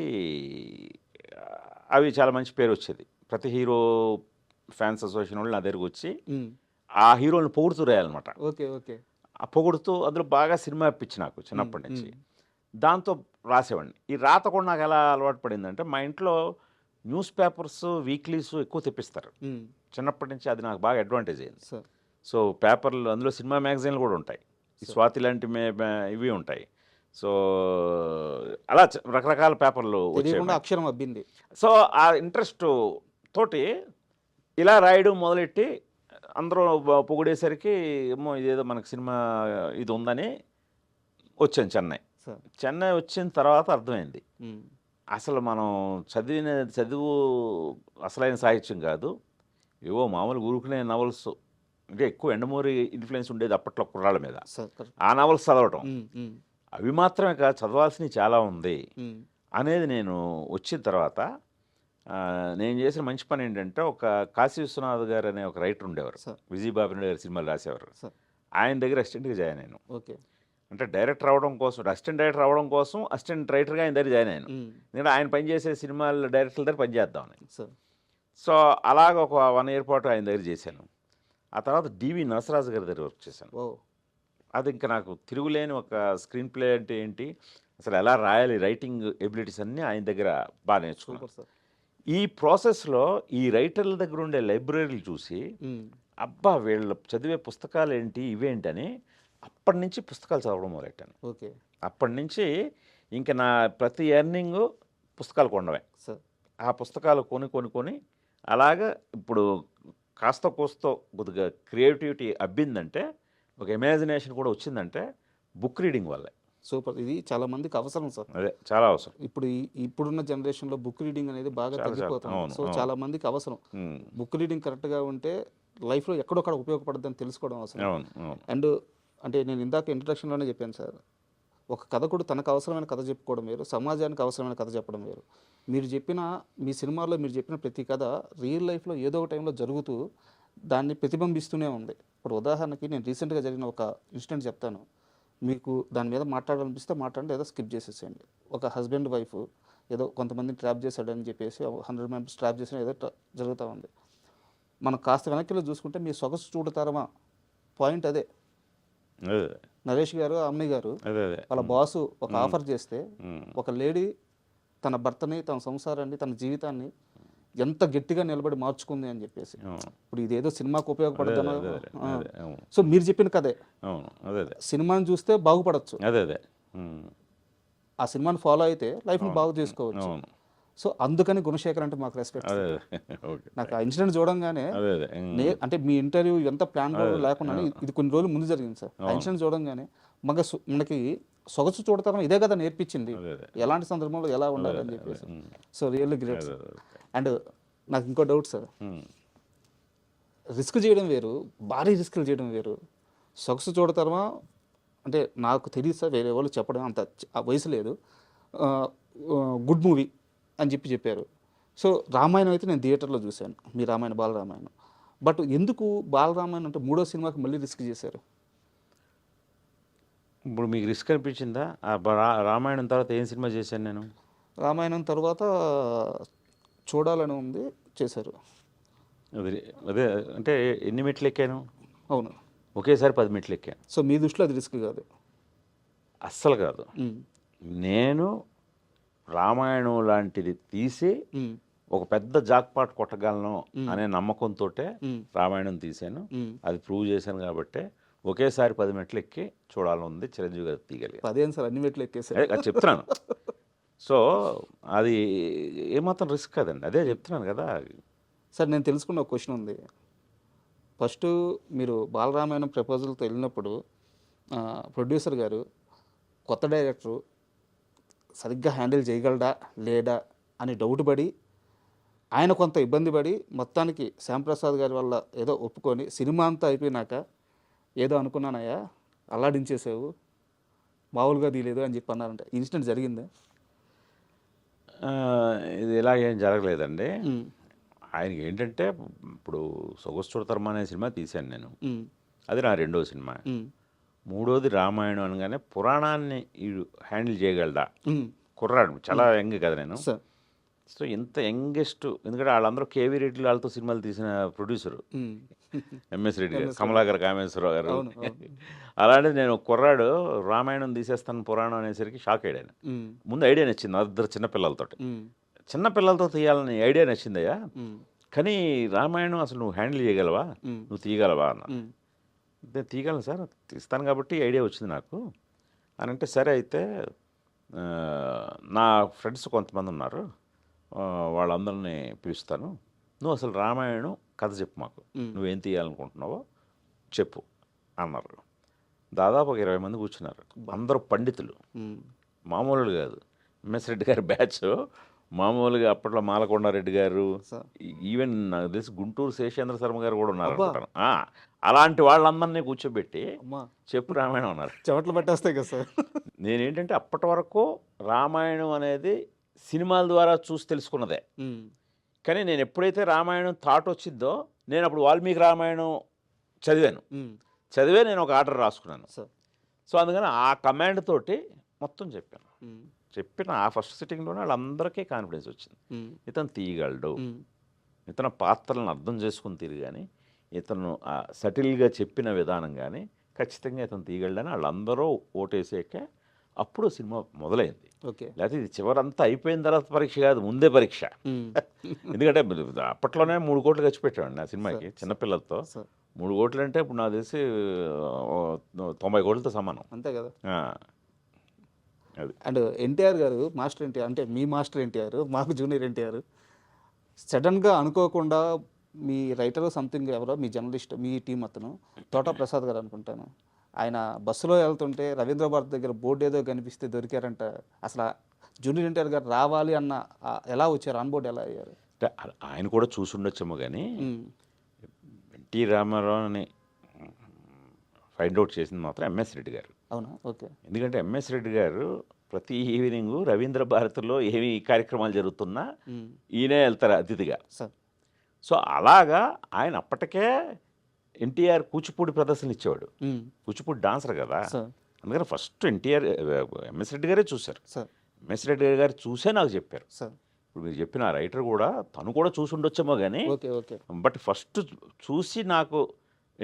అవి చాలా మంచి పేరు వచ్చేది. ప్రతి హీరో ఫ్యాన్స్ అసోసియేషన్ వాళ్ళు నా దగ్గరకు వచ్చి మ్మ్. ఆ హీరోని పొగుడుతూ రాయాలన్నమాట. ఓకే. ఓకే. ఆ పొగుడుతూ అందులో బాగా సినిమా ఇప్పించి నాకు చిన్నప్పటి నుంచి దాంతో రాసేవాడిని. ఈ రాత కూడా నాకు ఎలా అలవాటు పడిందంటే, మా ఇంట్లో న్యూస్ పేపర్స్, వీక్లీస్ ఎక్కువ తెప్పిస్తారు. మ్మ్. చిన్నప్పటి నుంచి అది నాకు బాగా అడ్వాంటేజ్ అయింది. సార్. సో పేపర్లు, అందులో సినిమా మ్యాగజైన్లు కూడా ఉంటాయి, ఈ స్వాతి లాంటి ఇవి ఉంటాయి. సో అలా రకరకాల పేపర్లు తెలియకుండా వచ్చాయి. అక్షరం అబ్బింది. సో ఆ ఇంట్రెస్ట్ తోటి ఇలా రాయడం మొదలెట్టి అందరూ పొగిడేసరికి ఏమో ఇదేదో మనకు సినిమా ఇది ఉందని వచ్చాను చెన్నై. సార్. చెన్నై వచ్చిన తర్వాత అర్థమైంది, మ్మ్. అసలు మనం చదువు అసలైన సాహిత్యం కాదు, ఏవో మామూలు ఊరుకునే నవల్స్, అంటే ఎక్కువ ఎండమూరి ఇన్ఫ్లుయెన్స్ ఉండేది అప్పట్లో కుర్రాళ్ళ మీద. సార్. కరెక్ట్. ఆ నవల్స్ చదవటం, మ్మ్. మ్మ్. అవి మాత్రమే కాదు చదవాల్సినవి చాలా ఉంది మ్మ్. అనేది నేను వచ్చిన తర్వాత నేను చేసిన మంచి పని ఏంటంటే, ఒక కాశీ విశ్వనాథ్ గారు అనే ఒక రైటర్ ఉండేవారు, సార్. విజయబాబు గారి సినిమాలు రాసేవారు. సార్. ఆయన దగ్గర అసిస్టెంట్గా జాయిన్ అయ్యాను. ఓకే. అంటే డైరెక్టర్ అవడం కోసం, అసిస్టెంట్ డైరెక్టర్ అవడం కోసం అసిస్టెంట్ రైటర్గా ఆయన దగ్గర జాయిన్ అయ్యాను. నేను ఆయన పనిచేసే సినిమాల డైరెక్టర్ల దగ్గర పనిచేద్దామని. సార్ సో అలాగ ఒక 1 year పాటు ఆయన దగ్గర చేశాను. ఆ తర్వాత డివి నరసరాజు గారి దగ్గర వర్క్ చేశాను. ఓ అది ఇంకా నాకు తిరుగులేని ఒక స్క్రీన్ ప్లే అంటే ఏంటి, అసలు ఎలా రాయాలి, రైటింగ్ ఎబిలిటీస్ అన్నీ ఆయన దగ్గర బాగా నేర్చుకున్నాను. Super sir. ఈ ప్రాసెస్లో ఈ రైటర్ల దగ్గర ఉండే లైబ్రరీలు చూసి అబ్బా వీళ్ళ చదివే పుస్తకాలు ఏంటి ఇవేంటి అని అప్పటి నుంచి పుస్తకాలు చదవడం మొదలెట్టాను. ఓకే అప్పటి నుంచి ఇంకా నా ప్రతి ఎర్నింగ్ పుస్తకాలు కొనడమే. సార్. ఆ పుస్తకాలు కొని అలాగా ఇప్పుడు కాస్త కోస్తో కొద్దిగా క్రియేటివిటీ అబ్బిందంటే, ఒక ఇమాజినేషన్ కూడా వచ్చిందంటే బుక్ రీడింగ్ వల్లే. సూపర్. ఇది చాలా మందికి అవసరం సార్. అదే చాలా అవసరం. ఇప్పుడున్న జనరేషన్లో బుక్ రీడింగ్ అనేది బాగా తగ్గిపోతుంది. అవును, సో చాలా మందికి అవసరం. బుక్ రీడింగ్ కరెక్ట్గా ఉంటే లైఫ్లో ఎక్కడొక్కడ ఉపయోగపడుతుందని తెలుసుకోవడం అవసరం. అవును అవును. అండ్ అంటే నేను ఇందాక ఇంట్రడక్షన్లోనే చెప్పాను సార్, ఒక కథకుడు తనకు అవసరమైన కథ చెప్పుకోవడం వేరు, సమాజానికి అవసరమైన కథ చెప్పడం వేరు. మీ సినిమాల్లో మీరు చెప్పిన ప్రతి కథ రియల్ లైఫ్లో ఏదో ఒక టైంలో జరుగుతూ దాన్ని ప్రతిబింబిస్తూనే ఉంది. ఇప్పుడు ఉదాహరణకి నేను రీసెంట్గా జరిగిన ఒక ఇన్సిడెంట్ చెప్తాను, మీకు దాని మీద మాట్లాడాలనిపిస్తే మాట్లాడండి, లేదా స్కిప్ చేసేసేయండి. ఒక హస్బెండ్ వైఫ్ ఏదో కొంతమందిని ట్రాప్ చేశాడని చెప్పేసి 100 members ట్రాప్ చేసిన ఏదో జరుగుతూ ఉంది. మనం కాస్త వెనక్కిలో చూసుకుంటే మీ సొగసు చూడతారమా పాయింట్ అదే. నరేష్ గారు, అమ్మి గారు వాళ్ళ బాసు ఒక ఆఫర్ చేస్తే ఒక లేడీ తన భర్తని, తన సంసారాన్ని, తన జీవితాన్ని ఎంత గట్టిగా నిలబడి మార్చుకుంది అని చెప్పేసి. ఇప్పుడు ఇదేదో సినిమాకు ఉపయోగపడతాను. సో మీరు చెప్పిన కదే సినిమాని చూస్తే బాగుపడచ్చు, ఆ సినిమాని ఫాలో అయితే లైఫ్ని బాగు చేసుకోవచ్చు. సో అందుకని గుణశేఖర్ అంటే మాకు రెస్పెక్ట్. నాకు ఆ ఇన్సిడెంట్ చూడంగానే అంటే మీ ఇంటర్వ్యూ ఎంత ప్లాన్ లేకుండా ఇది కొన్ని రోజులు ముందు జరిగింది సార్. ఆ ఇన్సిడెంట్ చూడంగానే మనకి సొగసు చూడతాం ఇదే కదా నేర్పించింది, ఎలాంటి సందర్భంలో ఎలా ఉండాలి అని చెప్పేసి. So really great sir. And నాకు ఇంకో డౌట్ సార్, రిస్క్ చేయడం వేరు, భారీ రిస్క్లు చేయడం వేరు. సొగసు చూడతామా అంటే నాకు తెలియదు సార్, వేరే వాళ్ళు చెప్పడం అంత వయసు లేదు, గుడ్ మూవీ అని చెప్పారు. సో రామాయణం అయితే నేను థియేటర్లో చూశాను, మీ రామాయణ బాలరామాయణం. బట్ ఎందుకు బాలరామాయణం అంటే 3వ సినిమాకి మళ్ళీ రిస్క్ చేశారు? ఇప్పుడు మీకు రిస్క్ అనిపించిందా? రామాయణం తర్వాత ఏం సినిమా చేశాను నేను? రామాయణం తర్వాత చూడాలని ఉంది, చేశారు. అదే అంటే ఎన్ని మెట్లు ఎక్కాను? అవును, ఒకేసారి 10 మెట్లు ఎక్కాను. సో మీ దృష్టిలో అది రిస్క్ కాదు? అస్సలు కాదు. నేను రామాయణం లాంటిది తీసి ఒక పెద్ద జాక్పాట్ కొట్టగలను అనే నమ్మకంతో రామాయణం తీశాను. అది ప్రూవ్ చేశాను కాబట్టి ఒకేసారి 10 మెట్లు ఎక్కి చూడాలనుంది. చిరంజీవి గారు తీయగలిగారు. 10 సార్ అన్ని మెట్లు ఎక్కేసారు. అది చెప్తున్నాను. సో అది ఏమాత్రం రిస్క్ కదండి, అదే చెప్తున్నాను కదా సార్. నేను తెలుసుకున్న ఒక క్వశ్చన్ ఉంది. ఫస్ట్ మీరు బాలరామాయణం ప్రపోజల్తో వెళ్ళినప్పుడు ప్రొడ్యూసర్ గారు కొత్త డైరెక్టరు సరిగ్గా హ్యాండిల్ చేయగలడా లేడా అని డౌట్ పడి, ఆయన కొంత ఇబ్బంది పడి మొత్తానికి శ్యాంప్రసాద్ గారి వల్ల ఏదో ఒప్పుకొని సినిమా అంతా అయిపోయినాక ఏదో అనుకున్నానయ్యా అల్లాడించేసావు, మామూలుగా తీయలేదు అని చెప్పి అన్నారంటే ఇన్సిడెంట్ జరిగిందా? ఇది ఇలాగేం జరగలేదండి. ఆయనకి ఏంటంటే ఇప్పుడు సొగసు చూడతారమా అనే సినిమా తీశాను నేను, అది నా 2వ సినిమా. 3వది రామాయణం అనగానే పురాణాన్ని హ్యాండిల్ చేయగలడా, కుర్రాడు చాలా యంగ్ కదా నేను. సో ఇంత యంగెస్ట్, ఎందుకంటే వాళ్ళందరూ కేవీ రెడ్డి వాళ్ళతో సినిమాలు తీసిన ప్రొడ్యూసరు ఎంఎస్ రెడ్డి గారు, కమలాకర్ కామేశ్వరరావు గారు. అలాంటిది నేను కుర్రాడు రామాయణం తీసేస్తాను పురాణం అనేసరికి షాక్ అయ్యాను. ముందు ఐడియా నచ్చింది, ఇద్దరు చిన్నపిల్లలతో తీయాలని ఐడియా నచ్చిందయ్యా, కానీ రామాయణం అసలు నువ్వు హ్యాండిల్ చేయగలవా, నువ్వు తీయగలవా అన్న. నేను తీయగలను సార్, తీస్తాను కాబట్టి ఐడియా వచ్చింది నాకు అని అంటే, సరే అయితే నా ఫ్రెండ్స్ కొంతమంది ఉన్నారు, వాళ్ళందరినీ పిలుస్తాను, నువ్వు అసలు రామాయణం కథ చెప్పు, మాకు నువ్వేం తీయాలనుకుంటున్నావో చెప్పు అన్నారు. దాదాపు ఒక 20 మంది కూర్చున్నారు, అందరూ పండితులు, మామూలు కాదు. ఎంఎస్ రెడ్డి గారి బ్యాచ్ మామూలుగా అప్పట్లో మాలకొండారెడ్డి గారు, ఈవెన్ నాకు తెలిసి గుంటూరు శేషేంద్ర శర్మ గారు కూడా ఉన్నారు అనుకుంటాను. అలాంటి వాళ్ళందరినీ కూర్చోబెట్టి చెప్పు రామాయణం అన్నారు. చెమటలు పట్టేస్తాయి కదా సార్. నేనేంటంటే అప్పటి వరకు రామాయణం అనేది సినిమాల ద్వారా చూసి తెలుసుకున్నదే, కానీ నేను ఎప్పుడైతే రామాయణం థాట్ వచ్చిందో నేను అప్పుడు వాల్మీకి రామాయణం చదివే నేను ఒక ఆర్డర్ రాసుకున్నాను. సో అందుకని ఆ కమాండ్ తోటి మొత్తం చెప్పాను. చెప్పిన ఆ ఫస్ట్ సిట్టింగ్లోనే వాళ్ళందరికీ కాన్ఫిడెన్స్ వచ్చింది. ఇతను తీయగలడు, ఇతను పాత్రలను అర్థం చేసుకుని తీరు కానీ, ఇతను సటిల్గా చెప్పిన విధానం కానీ ఖచ్చితంగా ఇతను తీయగలడని వాళ్ళందరూ ఓటేసాక అప్పుడు సినిమా మొదలైంది. ఓకే. లేకపోతే ఇది చివరంతా అయిపోయిన తర్వాత పరీక్ష కాదు, ముందే పరీక్ష. ఎందుకంటే అప్పట్లోనే 3 కోట్లు ఖర్చు పెట్టామండి ఆ సినిమాకి చిన్నపిల్లలతో. 3 కోట్లు అంటే ఇప్పుడు నాకు తెలిసి 90 కోట్లతో సమానం. అంతే కదా. అది. అండ్ ఎన్టీఆర్ గారు మాస్టర్ ఎన్టీఆర్ అంటే మీ మాస్టర్ ఎన్టీఆర్, మాకు జూనియర్ ఎన్టీఆర్. సడన్గా అనుకోకుండా మీ రైటర్ సంథింగ్ ఎవరో మీ జర్నలిస్ట్ మీ టీం అతను తోటా ప్రసాద్ గారు అనుకుంటాను, ఆయన బస్సులో వెళ్తుంటే రవీంద్ర భారత్ దగ్గర బోర్డు ఏదో కనిపిస్తే దొరికారంట. అసలు జూనియర్ ఎన్టీఆర్ గారు రావాలి అన్న ఎలా వచ్చారు, ఆన్ బోర్డు ఎలా అయ్యారు? అంటే ఆయన కూడా చూసి ఉండొచ్చేమో కానీ ఎన్టీ రామారావుని ఫైండ్ అవుట్ చేసింది మాత్రం ఎంఎస్ రెడ్డి గారు. అవునా? ఓకే. ఎందుకంటే ఎంఎస్ రెడ్డి గారు ప్రతి ఈవినింగ్ రవీంద్ర భారతిలో ఏమి కార్యక్రమాలు జరుగుతున్నా ఈయనే వెళ్తారు అతిథిగా. సో అలాగా ఆయన అప్పటికే ఎన్టీఆర్ కూచిపూడి ప్రదర్శన ఇచ్చేవాడు. కూచిపూడి డాన్సర్ కదా, అందుకని ఫస్ట్ ఎన్టీఆర్ ఎంఎస్ రెడ్డి గారే చూశారు. ఎంఎస్ రెడ్డి గారు చూసే నాకు చెప్పారు. ఇప్పుడు మీరు చెప్పిన రైటర్ కూడా తను కూడా చూసి ఉండొచ్చేమో కానీ, బట్ ఫస్ట్ చూసి నాకు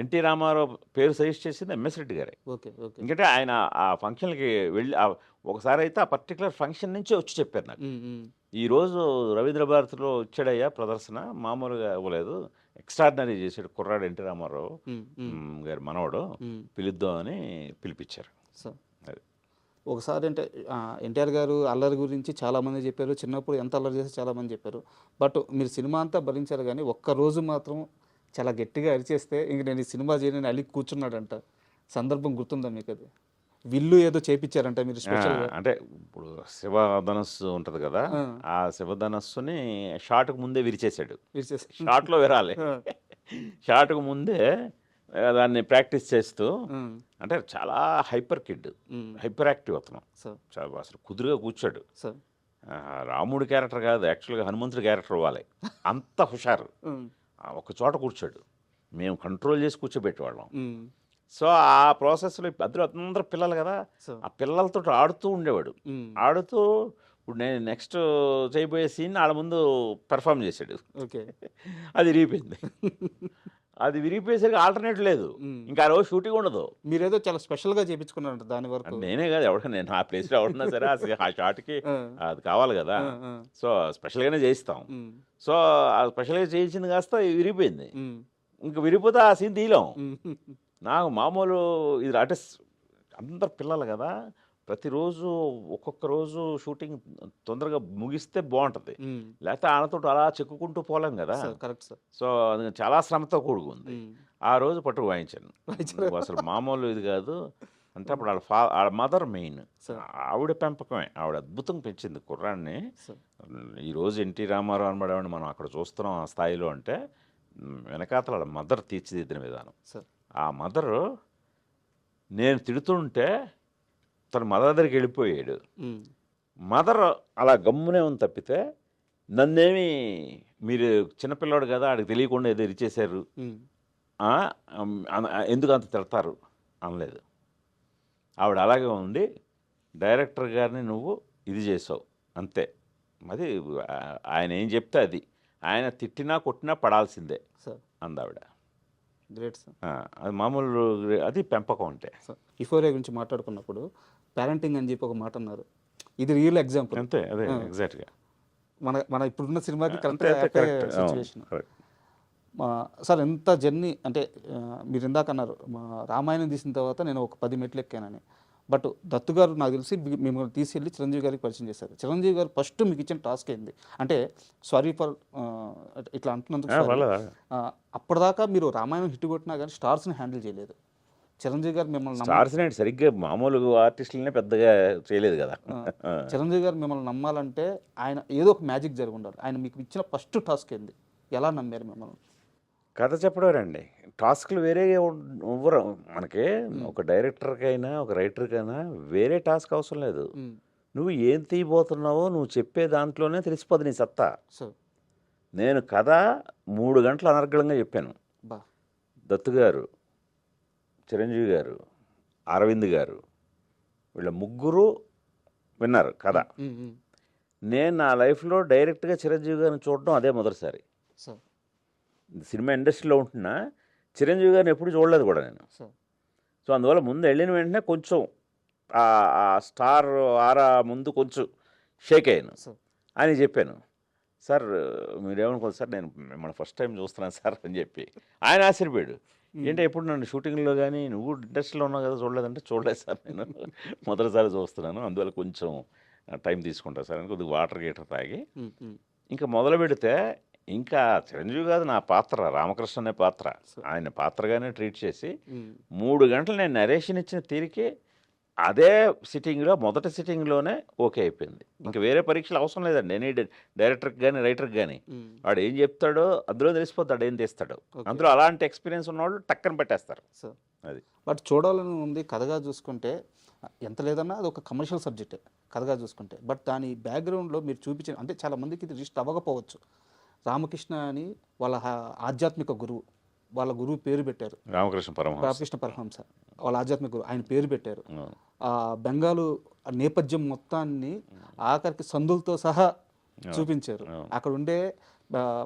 ఎన్టీ రామారావు పేరు సజెస్ట్ చేసింది ఎంఎస్ రెడ్డి గారే. ఎందుకంటే ఆయన ఆ ఫంక్షన్కి వెళ్ళి ఒకసారి అయితే ఆ పర్టికులర్ ఫంక్షన్ నుంచే వచ్చి చెప్పారు నాకు, ఈరోజు రవీంద్ర భారతిలో వచ్చాడయ్యా ప్రదర్శన, మామూలుగా ఇవ్వలేదు, ఎక్స్ట్రాడినరీ చేశాడు కుర్రాడు ఎన్టీ రామారావు గారి మనవడు, పిలుద్దామని పిలిపించారు. ఒకసారి అంటే ఎన్టీఆర్ గారు అల్లరి గురించి చాలామంది చెప్పారు, చిన్నప్పుడు ఎంత అల్లరి చేసి చాలామంది చెప్పారు. బట్ మీరు సినిమా అంతా భరించారు కానీ ఒక్కరోజు మాత్రం చాలా గట్టిగా అరిచేస్తే ఇంక నేను ఈ సినిమా చేయని అలిగి కూర్చున్నాడంట. సందర్భం గుర్తుందా మీకు? అది విల్లు ఏదో చేపించారంట మీరు స్పెషల్గా. అంటే ఇప్పుడు శివధనస్సు ఉంటుంది కదా, ఆ శివధనస్సుని షాట్కు ముందే విరిచేశాడు. షాట్లో విరాలి, షాట్కు ముందే దాన్ని ప్రాక్టీస్ చేస్తూ, అంటే చాలా హైపర్ కిడ్, హైపర్ యాక్టివ్ అతను. అసలు కుదురుగా కూర్చోడు. రాముడి క్యారెక్టర్ కాదు, యాక్చువల్గా హనుమంతుడి క్యారెక్టర్ ఇవ్వాలి, అంత హుషారు. ఒక చోట కూర్చోడు, మేము కంట్రోల్ చేసి కూర్చోబెట్టేవాళ్ళం. సో ఆ ప్రాసెస్లో అందులో అందరూ పిల్లలు కదా, ఆ పిల్లలతో ఆడుతూ ఉండేవాడు. ఆడుతూ ఇప్పుడు నేను నెక్స్ట్ చేయబోయే సీన్ వాళ్ళ ముందు పెర్ఫామ్ చేశాడు. అది విరిగిపోయింది. అది విరిగిపోయేసరికి ఆల్టర్నేట్ లేదు, ఇంకా ఆ రోజు షూటింగ్ ఉండదు. మీరేదో చాలా స్పెషల్గా చేయించుకున్నారంట దాని వరకు. నేనే కాదు, ఎవడన్నా నేను ఆ ప్లేస్లో ఎవడన్నా సరే ఆ షాట్కి అది కావాలి కదా, సో స్పెషల్గానే చేయిస్తాం. సో ఆ స్పెషల్గా చేయించింది కాస్త విరిగిపోయింది. ఇంకా విరిగిపోతే ఆ సీన్ తీయలేం. నాకు మామూలు ఇది అంటే అందరు పిల్లలు కదా, ప్రతిరోజు ఒక్కొక్క రోజు షూటింగ్ తొందరగా ముగిస్తే బాగుంటుంది, లేకపోతే ఆనతో అలా చెక్కుకుంటూ పోలేం కదా. Correct sir. సో అది చాలా శ్రమతో కూడుకుంది. ఆ రోజు పట్టుకు వాయించాను. అసలు మామూలు ఇది కాదు. అంటే అప్పుడు వాళ్ళ మదర్ మెయిన్, ఆవిడ పెంపకమే, ఆవిడ అద్భుతంగా పెంచింది కుర్రాన్ని. ఈరోజు ఎన్టీ రామారావు అనబడేవాడిని మనం అక్కడ చూస్తున్నాం ఆ స్థాయిలో అంటే వెనకాతల వాళ్ళ మదర్ తీర్చిదిద్దిన విధానం. ఆ మదరు నేను తిడుతుంటే తన మదర్ దగ్గరికి వెళ్ళిపోయాడు. మదర్ అలా గమ్మునే ఉంది తప్పితే నన్నేమి మీరు చిన్నపిల్లాడు కదా ఆడికి తెలియకుండా ఏదో ఇరిచేశారు, ఎందుకు అంత తిడతారు అనలేదు. ఆవిడ అలాగే ఉంది, డైరెక్టర్ గారిని నువ్వు ఇది చేసావు అంతే, అది ఆయన ఏం చెప్తే అది, ఆయన తిట్టినా కొట్టినా పడాల్సిందే అందావిడ. Great sir. అది మామూలు, అది పెంపకం అంటే. ఇఫోరియా గురించి మాట్లాడుకున్నప్పుడు పేరెంటింగ్ అని చెప్పి ఒక మాట అన్నారు, ఇది రియల్ ఎగ్జాంపుల్. అంతే, అదే ఎగ్జాక్ట్గా మన ఇప్పుడున్న సినిమాకి సిచ్యువేషన్. సార్ ఎంత జర్నీ అంటే మీరు ఇందాక అన్నారు రామాయణం తీసిన తర్వాత నేను ఒక 10 మెట్లు ఎక్కానని. బట్ దత్తు గారు నాకు తెలిసి మిమ్మల్ని తీసుకెళ్ళి చిరంజీవి గారికి పరిచయం చేశారు. చిరంజీవి గారు ఫస్ట్ మీకు ఇచ్చిన టాస్క్ ఏంది అంటే, సారీ ఫర్ ఇట్లా అంటున్నందుకు. అప్పటిదాకా మీరు రామాయణం హిట్ కొట్టినా కానీ స్టార్స్ని హ్యాండిల్ చేయలేదు. చిరంజీవి గారు మిమ్మల్ని స్టార్స్ని సరిగ్గా మామూలు ఆర్టిస్టులనే పెద్దగా చేయలేదు కదా. చిరంజీవి గారు మిమ్మల్ని నమ్మాలంటే ఆయన ఏదో ఒక మ్యాజిక్ జరిగి ఉండాలి. ఆయన మీకు ఇచ్చిన ఫస్ట్ టాస్క్ ఏంది, ఎలా నమ్మారు మిమ్మల్ని? కథ చెప్పడమేనండి. టాస్క్లు వేరే ఇవ్వరు మనకి. ఒక డైరెక్టర్కైనా ఒక రైటర్కైనా వేరే టాస్క్ అవసరం లేదు. నువ్వు ఏం తీయబోతున్నావో నువ్వు చెప్పే దాంట్లోనే తెలిసిపోదు నీ సత్తా. నేను కథ 3 గంటలు అనర్గళంగా చెప్పాను. దత్తు గారు, చిరంజీవి గారు, అరవింద్ గారు, వీళ్ళ ముగ్గురు విన్నారు కథ. ఉమ్, ఉమ్. నేను నా లైఫ్లో డైరెక్ట్గా చిరంజీవి గారిని చూడడం అదే మొదటిసారి. సార్ సినిమా ఇండస్ట్రీలో ఉంటున్నా చిరంజీవి గారిని ఎప్పుడు చూడలేదు కూడా నేను. సార్ సో అందువల్ల ముందు వెళ్ళిన వెంటనే కొంచెం ఆ స్టార్ ఆరా ముందు కొంచెం షేక్ అయ్యాను. సార్ అని చెప్పాను, సార్ మీరేమనుకోదు సార్, నేను మిమ్మల్ని ఫస్ట్ టైం చూస్తున్నాను సార్ అని చెప్పి ఆయన ఆశ్చర్యపోయాడు. ఏంటంటే ఎప్పుడు నన్ను షూటింగ్లో కానీ నువ్వు ఇండస్ట్రీలో ఉన్నావు కదా చూడలేదంటే, చూడలేదు సార్ నేను మొదటిసారి చూస్తున్నాను, అందువల్ల కొంచెం టైం తీసుకుంటా సార్ అని కొద్దిగా వాటర్ గీటర్ తాగి ఉమ్, ఉమ్. ఇంకా మొదలు పెడితే ఇంకా చిరంజీవి కాదు నా పాత్ర, రామకృష్ణ అనే పాత్ర, ఆయన పాత్రగానే ట్రీట్ చేసి ఉమ్. 3 గంటలు నేను నరేషన్ ఇచ్చిన తీరికి అదే సిట్టింగ్లో మొదటి సిట్టింగ్లోనే ఓకే అయిపోయింది. ఇంకా వేరే పరీక్షలు అవసరం లేదండి. ఎనీ డైరెక్టర్కి కానీ రైటర్కి కానీ ఉమ్. వాడు ఏం చెప్తాడో అందులో తెలిసిపోతాడు, ఏం తీస్తాడో. అందులో అలాంటి ఎక్స్పీరియన్స్ ఉన్నవాళ్ళు టక్కన పెట్టేస్తారు. సార్ అది బట్ చూడాలని ఉంది. కథగా చూసుకుంటే ఎంత లేదన్నా అది ఒక కమర్షియల్ సబ్జెక్టే కథగా చూసుకుంటే. బట్ దాని బ్యాక్గ్రౌండ్లో మీరు చూపించిన అంటే చాలా మందికి ఇది రిస్ట్ అవ్వకపోవచ్చు. రామకృష్ణ అని వాళ్ళ ఆధ్యాత్మిక గురువు, వాళ్ళ గురువు పేరు పెట్టారు, రామకృష్ణ పరమహంస వాళ్ళ ఆధ్యాత్మిక గురువు, ఆయన పేరు పెట్టారు. ఆ బెంగాలు నేపథ్యం మొత్తాన్ని ఆఖరికి సందులతో సహా చూపించారు. అక్కడ ఉండే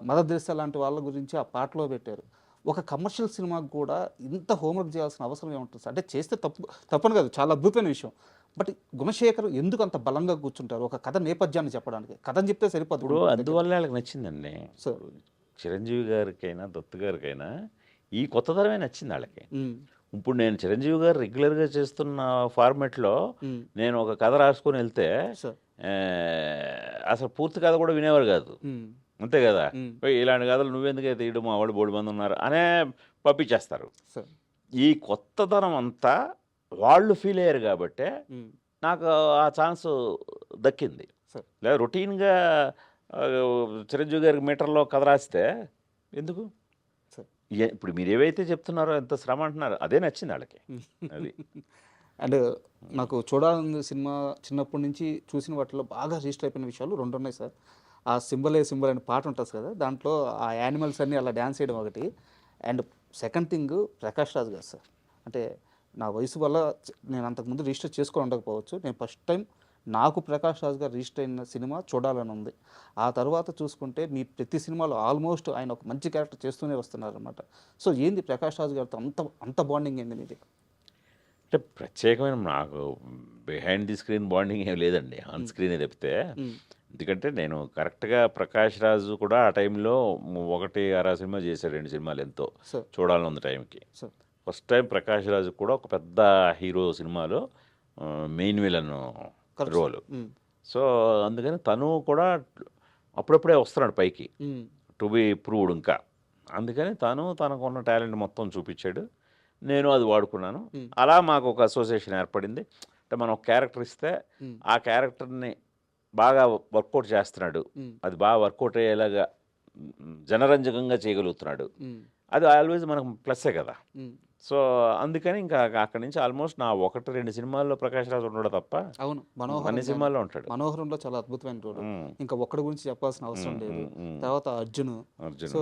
మదర్ తెరెసా లాంటి వాళ్ళ గురించి ఆ పాటలో పెట్టారు. ఒక కమర్షియల్ సినిమాకు కూడా ఇంత హోంవర్క్ చేయాల్సిన అవసరం ఏముంటుంది సార్? అంటే చేస్తే తప్పని కాదు, చాలా అద్భుతమైన విషయం. బట్ గుణశేఖర్ ఎందుకు అంత బలంగా కూర్చుంటారు ఒక కథ నేపథ్యాన్ని చెప్పడానికి? కథని చెప్తే సరిపోదు. ఇప్పుడు అందువల్ల వాళ్ళకి నచ్చిందండి. సో చిరంజీవి గారికైనా దత్తు గారికైనా ఈ కొత్త తరమే నచ్చింది వాళ్ళకి. ఇప్పుడు నేను చిరంజీవి గారు రెగ్యులర్గా చేస్తున్న ఫార్మెట్లో నేను ఒక కథ రాసుకొని వెళ్తే అసలు పూర్తి కథ కూడా వినేవారు కాదు. అంతే కదా, ఇలాంటి కథలు నువ్వెందుకైతే తీయడం, మా వాళ్ళు 3 మంది ఉన్నారు అనే పంపించేస్తారు. ఈ కొత్తదనం అంతా వాళ్ళు ఫీల్ అయ్యారు కాబట్టే నాకు ఆ ఛాన్స్ దక్కింది. లేదా రొటీన్గా చిరంజీవి గారికి మీటర్లో కథ రాస్తే ఎందుకు? ఇప్పుడు మీరు ఏవైతే చెప్తున్నారో ఎంత శ్రమ అంటున్నారో అదే నచ్చింది వాళ్ళకి. అది అండ్ నాకు చూడాలని సినిమా చిన్నప్పటి నుంచి చూసిన వాటిలో బాగా రిజిస్టర్ అయిపోయిన విషయాలు 2 ఉన్నాయి సార్. ఆ సింబల్ అనే పాట ఉంటుంది కదా, దాంట్లో ఆ యానిమల్స్ అన్నీ అలా డ్యాన్స్ చేయడం ఒకటి. And second thing Prakash Raj గారు సార్. అంటే నా వయసు వల్ల నేను అంతకుముందు రిజిస్టర్ చేసుకొని ఉండకపోవచ్చు. నేను ఫస్ట్ టైం నాకు ప్రకాష్ రాజ్ గారు రిజిస్టర్ అయిన సినిమా చూడాలని ఉంది. ఆ తర్వాత చూసుకుంటే మీ ప్రతి సినిమాలో ఆల్మోస్ట్ ఆయన ఒక మంచి క్యారెక్టర్ చేస్తూనే వస్తున్నారనమాట. సో ఏంది ప్రకాష్ రాజ్ గారితో అంత బాండింగ్ ఏంది మీది? అంటే ప్రత్యేకమైన నాకు బిహైండ్ ది స్క్రీన్ బాండింగ్ ఏం లేదండి, ఆన్ స్క్రీనే తప్పితే. ఎందుకంటే నేను కరెక్ట్గా ప్రకాష్ రాజు కూడా ఆ టైంలో 1-6 సినిమా చేశాడు, 2 సినిమాలు ఎంతో చూడాలని ఉంది టైంకి. ఫస్ట్ టైం ప్రకాష్ రాజు కూడా ఒక పెద్ద హీరో సినిమాలో మెయిన్ విలన్ రోలు. సో అందుకని తను కూడా అప్పుడప్పుడే వస్తున్నాడు పైకి, టు బి ప్రూవ్డ్ ఇంకా. అందుకని తనకున్న టాలెంట్ మొత్తం చూపించాడు, నేను అది వాడుకున్నాను. అలా మాకు ఒక అసోసియేషన్ ఏర్పడింది. అంటే మనం ఒక క్యారెక్టర్ ఇస్తే ఆ క్యారెక్టర్ని బాగా వర్కౌట్ చేస్తున్నాడు, అది బాగా వర్కౌట్ అయ్యేలాగా జనరంజకంగా చేయగలుగుతున్నాడు, అది ఆల్వేజ్ మనకు ప్లస్సే కదా. సో అందుకని ఇంకా అక్కడి నుంచి ఆల్మోస్ట్ నా 1-2 సినిమాల్లో ప్రకాష్ రాజు ఉండడు తప్ప అవును అన్ని సినిమాల్లో ఉంటాడు. మనోహరంలో చాలా అద్భుతమైన రోల్, ఇంకా ఒక్కడి గురించి చెప్పాల్సిన అవసరం లేదు. తర్వాత అర్జున్, సో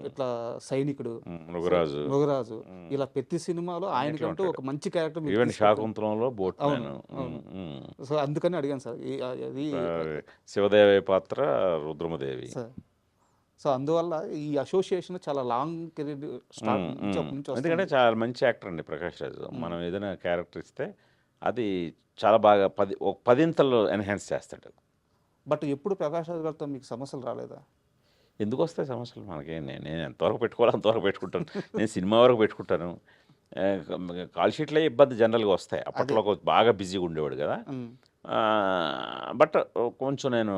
ఇట్లా సైనికుడు, మృగరాజు, ఇలా ప్రతి సినిమాలో ఆయనకంటూ ఒక మంచి క్యారెక్టర్. ఈవెన్ శాకుంతలంలో బోట్. సో అందుకని అడిగాను సార్, అది శివదేవి పాత్ర రుద్రమదేవి. సో అందువల్ల ఈ అసోసియేషన్ చాలా లాంగ్ కెరీర్ స్టార్ట్. ఎందుకంటే చాలా మంచి యాక్టర్ అండి ప్రకాష్ రాజు. మనం ఏదైనా క్యారెక్టర్ ఇస్తే అది చాలా బాగా 10 ఎన్హాన్స్ చేస్తాడు. బట్ ఎప్పుడు ప్రకాష్ రాజు గారితో మీకు సమస్యలు రాలేదా? ఎందుకు వస్తాయి సమస్యలు మనకి? నేను ఎంతవరకు పెట్టుకోవాలో అంతవరకు పెట్టుకుంటాను. నేను సినిమా వరకు పెట్టుకుంటాను. కాల్ షీట్లే ఇబ్బంది జనరల్గా వస్తాయి. అప్పట్లో బాగా బిజీగా ఉండేవాడు కదా. బట్ కొంచెం నేను